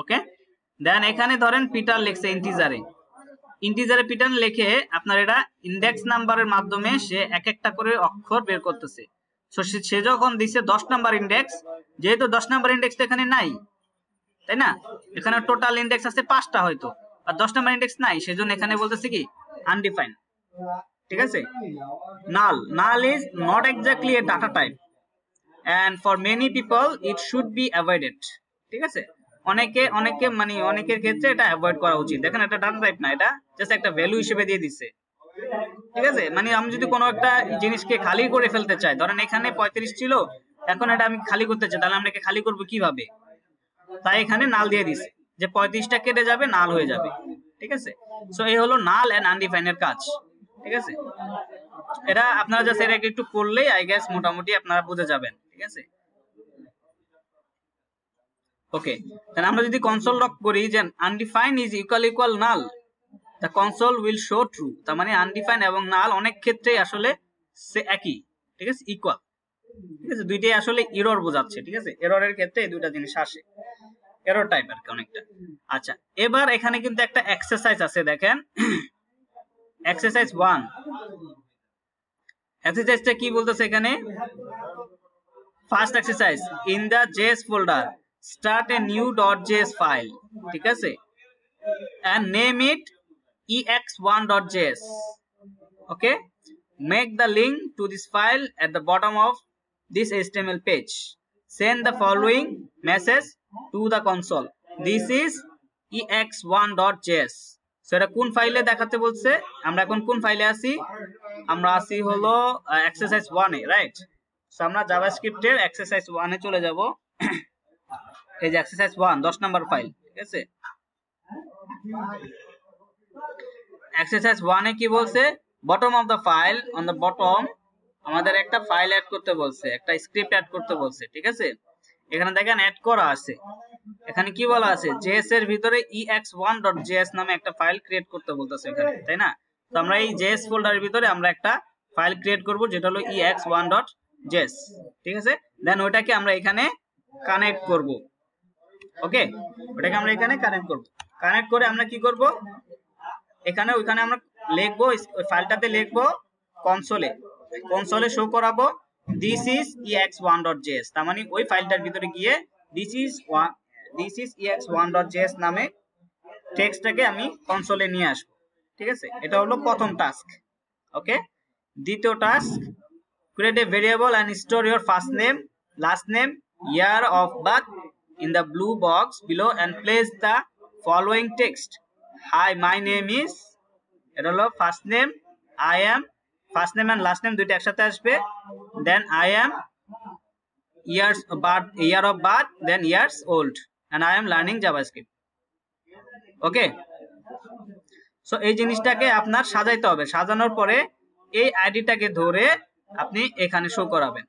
okay. Then এখানে ধরেন পিটার লিখছে ইন্টিজারে পিটার লিখে আপনার এটা ইন্ডেক্স নাম্বারের মাধ্যমে সে এক একটা করে অক্ষর বের করতেছে। সো সে যখন দিছে 10 নাম্বার ইন্ডেক্স, যেহেতু 10 নাম্বার ইন্ডেক্স তো এখানে নাই, তাই না, এখানে টোটাল ইন্ডেক্স আছে 5টা হয়তো, আর 10 নাম্বার ইন্ডেক্স নাই, সেজন্য এখানে বলতেছে কি আনডিফাইন্ড, ঠিক আছে। নাল is not exactly A data type and for many people it should be avoided, ঠিক আছে। অনেকের ক্ষেত্রে এটা অ্যাভয়েড করা উচিত। দেখেন এটা ডাটা টাইপ না, এটা জাস্ট একটা ভ্যালু হিসেবে দিয়ে দিচ্ছে, ঠিক আছে। মানে আমি যদি কোনো একটা জিনিসকে খালি করে ফেলতে চাই, ধরেন এখানে 35 ছিল, এখন এটা আমি খালি করতে চাই, তাহলে আমরা একে খালি করব কিভাবে? তাই এখানে নাল দিয়ে দিছে, যে 35টা কেটে যাবে, নাল হয়ে যাবে, ঠিক আছে। সো এই হলো নাল এন্ড আনডিফাইন্ড এর কাজ, ঠিক আছে। এটা আপনারা জাস্ট এটাকে একটু পড়লেই আই গেস মোটামুটি আপনারা বুঝে যাবেন, ঠিক আছে। ওকে, তাহলে আমরা যদি কনসোল লক করি যে undefined is equal null, the console will show true, তার মানে আনডিফাইন্ড এবং নাল অনেক ক্ষেত্রেই আসলে একই, ঠিক আছে, ইকুয়াল, ঠিক আছে, দুইটাই আসলে এরর বোঝাচ্ছে, ঠিক আছে। এররের ক্ষেত্রে এই দুইটা জিনিস আসে, এরর টাইপ আর কি অনেকটা। আচ্ছা, এবার এখানে কিন্তু একটা এক্সারসাইজ আছে, দেখেন এক্সারসাইজ 1, এক্সারসাইজটা কি বলতেছে এখানে? First exercise, in the JS folder start a new .js file, ঠিক আছে, and name it ex1.js, okay. Make the link to this file at the bottom of this HTML page. Send the following message to the console, this is ex1.js. So এটা কোন ফাইলে দেখাতে বলছে? আমরা এখন কোন ফাইলে আছি? আমরা আছি হলো এক্সারসাইজ 1 এ, রাইট। সো আমরা জাভাস্ক্রিপ্টের এক্সারসাইজ 1 এ চলে যাব। এই যে এক্সারসাইজ 1 10 নাম্বার ফাইল, ঠিক আছে। এক্সারসাইজ 1 এ কি বলছে? Bottom of the file, on the bottom আমাদের একটা ফাইল অ্যাড করতে বলছে, একটা স্ক্রিপ্ট অ্যাড করতে বলছে, ঠিক আছে। এখানে দেখেন অ্যাড করা আছে, এখানে কি বলা আছে? জেএস এর ভিতরে ex1.js নামে একটা ফাইল ক্রিয়েট করতে বলতেছে এখানে, তাই না। তো আমরা এই জেএস ফোল্ডারের ভিতরে আমরা একটা ফাইল ক্রিয়েট করব যেটা হলো ex1.js, ঠিক আছে। দেন ওটাকে আমরা এখানে কানেক্ট করব, ওকে। ওটাকে আমরা এখানে কানেক্ট করব, কানেক্ট করে আমরা কি করব? ওইখানে আমরা লিখবো, ওই ফাইলটাতে লিখবো কনসোলে শো করাবো this is ex1.js, তার মানে ওই ফাইলটার ভিতরে গিয়ে this is ex1.js নামে টেক্সটটাকে আমি কনসোলে নিয়ে আসব, ঠিক আছে। এটা হলো প্রথম টাস্ক, ওকে। দ্বিতীয় task, create a variable and store your first name, last name, year of birth in the blue box below and place the following text. Hi, my name is, এটা হলো first name, I am, first name and last name দুইটা একসাথে আসবে, then I am years birth, year of birth, then years old, and I am learning JavaScript. Okay, so এই জিনিসটাকে আপনার সাজাইতে হবে। সাজানোর পরে এই আইডিটাকে ধরে আপনি এখানে শো করাবেন,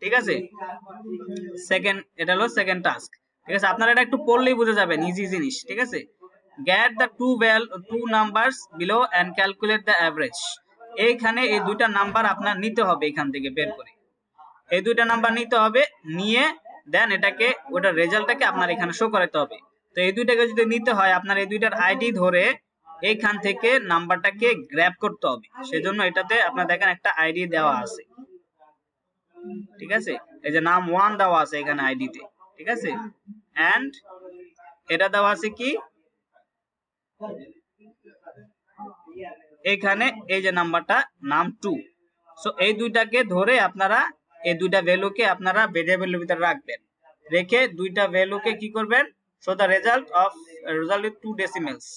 ঠিক আছে? সেকেন্ড, এটা হলো সেকেন্ড টাস্ক, ঠিক আছে? আপনারা এটা একটু পড়লেই বুঝে যাবেন, ইজি জিনিস, ঠিক আছে? Get the two numbers below and calculate the average. এইখানে এই দুইটা নাম্বার আপনার নিতে হবে, এখান থেকে বের করে এই দুইটা নাম্বার নিতে হবে, নিয়ে দেন এটাকে ওটার রেজাল্টটাকে আপনার এখানে শো করাতে হবে। তো এই দুইটাকে যদি নিতে হয়, আপনার এই দুইটার আইডি ধরে এইখান থেকে নাম্বারটাকে গ্র্যাব করতে হবে। সেজন্য এটাতে আপনার দেখেন একটা আইডি দেওয়া আছে, ঠিক আছে? এই যে নাম 1 দেওয়া আছে এখানে আইডিতে, ঠিক আছে? এন্ড এটা দেওয়া আছে কি এখানে, এই যে নাম্বারটা নাম 2। সো এই দুইটাকে ধরে আপনারা এই দুইটা ভ্যালুকে আপনারা ভেরিয়েবলের ভিতরে রাখবেন, রেখে দুইটা ভ্যালুকে কি করবেন, সো দা রেজাল্ট উইথ 2 ডেসিমেলস,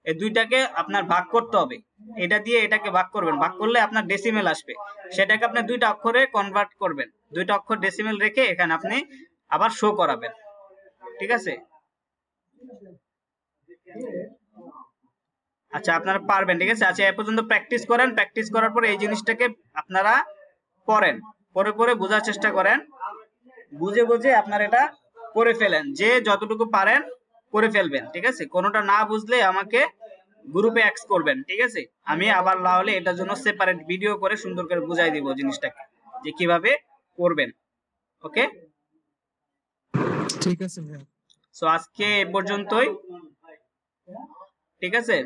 এই দুইটাকে আপনার ভাগ করতে হবে। এটা দিয়ে এটাকে ভাগ করবেন, ভাগ করলে আপনার ডেসিমেল আসবে, সেটাকে আপনি দুইটা অক্ষরে কনভার্ট করবেন, দুইটা অক্ষর ডেসিমেল রেখে এখানে আপনি আবার শো করাবেন, ঠিক আছে? আচ্ছা, আপনারা পারবেন, ঠিক আছে? আচ্ছা, এ পর্যন্ত প্র্যাকটিস করেন, প্র্যাকটিস করার পরে এই জিনিসটাকে আপনারা পড়েন, পরে পরে বোঝার চেষ্টা করেন, বুঝে বুঝে আপনারা এটা করে ফেলেন, যে যতটুকু পারেন করে ফেলবেন, ঠিক আছে? কোনোটা না বুঝলে আমাকে গ্রুপে এক্স করবেন, ঠিক আছে? আমি আবার লাহলে এটার জন্য সেপারেট ভিডিও করে সুন্দর করে বুঝাই দিব জিনিসটাকে যে কিভাবে করবেন। ওকে, ঠিক আছে ভাইয়া। সো আজকে এ পর্যন্তই, ঠিক আছে?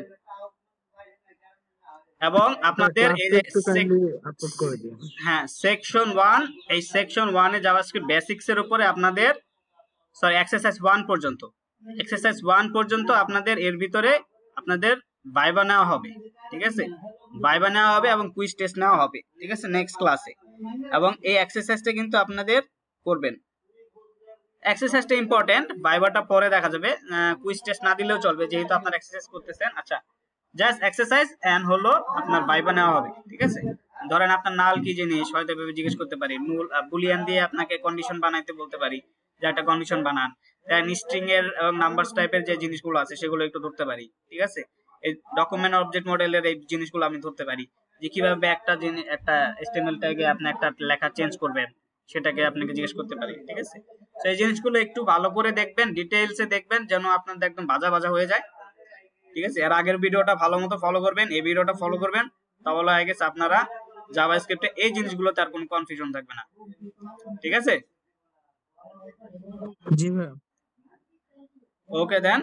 এবং আপনাদের এই যে আপলোড করে দিন। হ্যাঁ, সেকশন 1, এই সেকশন 1 এ জাভাস্ক্রিপ্ট বেসিক্স এর উপরে আপনাদের, সরি এক্সারসাইজ 1 পর্যন্ত, এক্সারসাইজ 1 পর্যন্ত আপনাদের এর ভিতরে আপনাদের ভাইবা নেওয়া হবে, ঠিক আছে? ভাইবা নেওয়া হবে এবং কুইজ টেস্ট নেওয়া হবে, ঠিক আছে? নেক্সট ক্লাসে। এবং এই এক্সারসাইজটা কিন্তু আপনাদের করবেন, এক্সারসাইজটা ইম্পর্টেন্ট, ভাইবাটা পরে দেখা যাবে, কুইজ টেস্ট না দিলেও চলবে যেহেতু আপনারা এক্সারসাইজ করতেছেন। আচ্ছা, জাস্ট এক্সারসাইজ এন্ড হলো আপনার ভাইবা নেওয়া হবে, ঠিক আছে? ধরেন আপনার নাল কি জিনিস হয়তো এভাবে জিজ্ঞেস করতে পারি, বুলিয়ান দিয়ে আপনাকে কন্ডিশন বানাইতে বলতে পারি, যে একটা কন্ডিশন বানান, দেন স্ট্রিং এর এবং নাম্বারস টাইপের যে জিনিসগুলো আছে সেগুলো একটু ধরতে পারি, ঠিক আছে? এই ডকুমেন্ট অবজেক্ট মডেলের এই জিনিসগুলো আমি ধরতে পারি, যে কিভাবে একটা HTML ট্যাগে আপনি একটা লেখা চেঞ্জ করবেন সেটাকে আপনাকে জিজ্ঞেস করতে পারি, ঠিক আছে? তো এই জিনিসগুলো একটু ভালো করে দেখবেন, ডিটেইলসে দেখবেন, যেন আপনাদের একদম ভাজা ভাজা হয়ে যায়, ঠিক আছে? এর আগের ভিডিওটা ভালো মতো ফলো করবেন, এই ভিডিওটা ফলো করবেন, তাহলে হয়ে গেছে আপনারা জাভাস্ক্রিপ্টে এই জিনিসগুলোতে আর কোনো কনফিউশন থাকবে না, ঠিক আছে? জি ভাইয়া। ওকে দেন।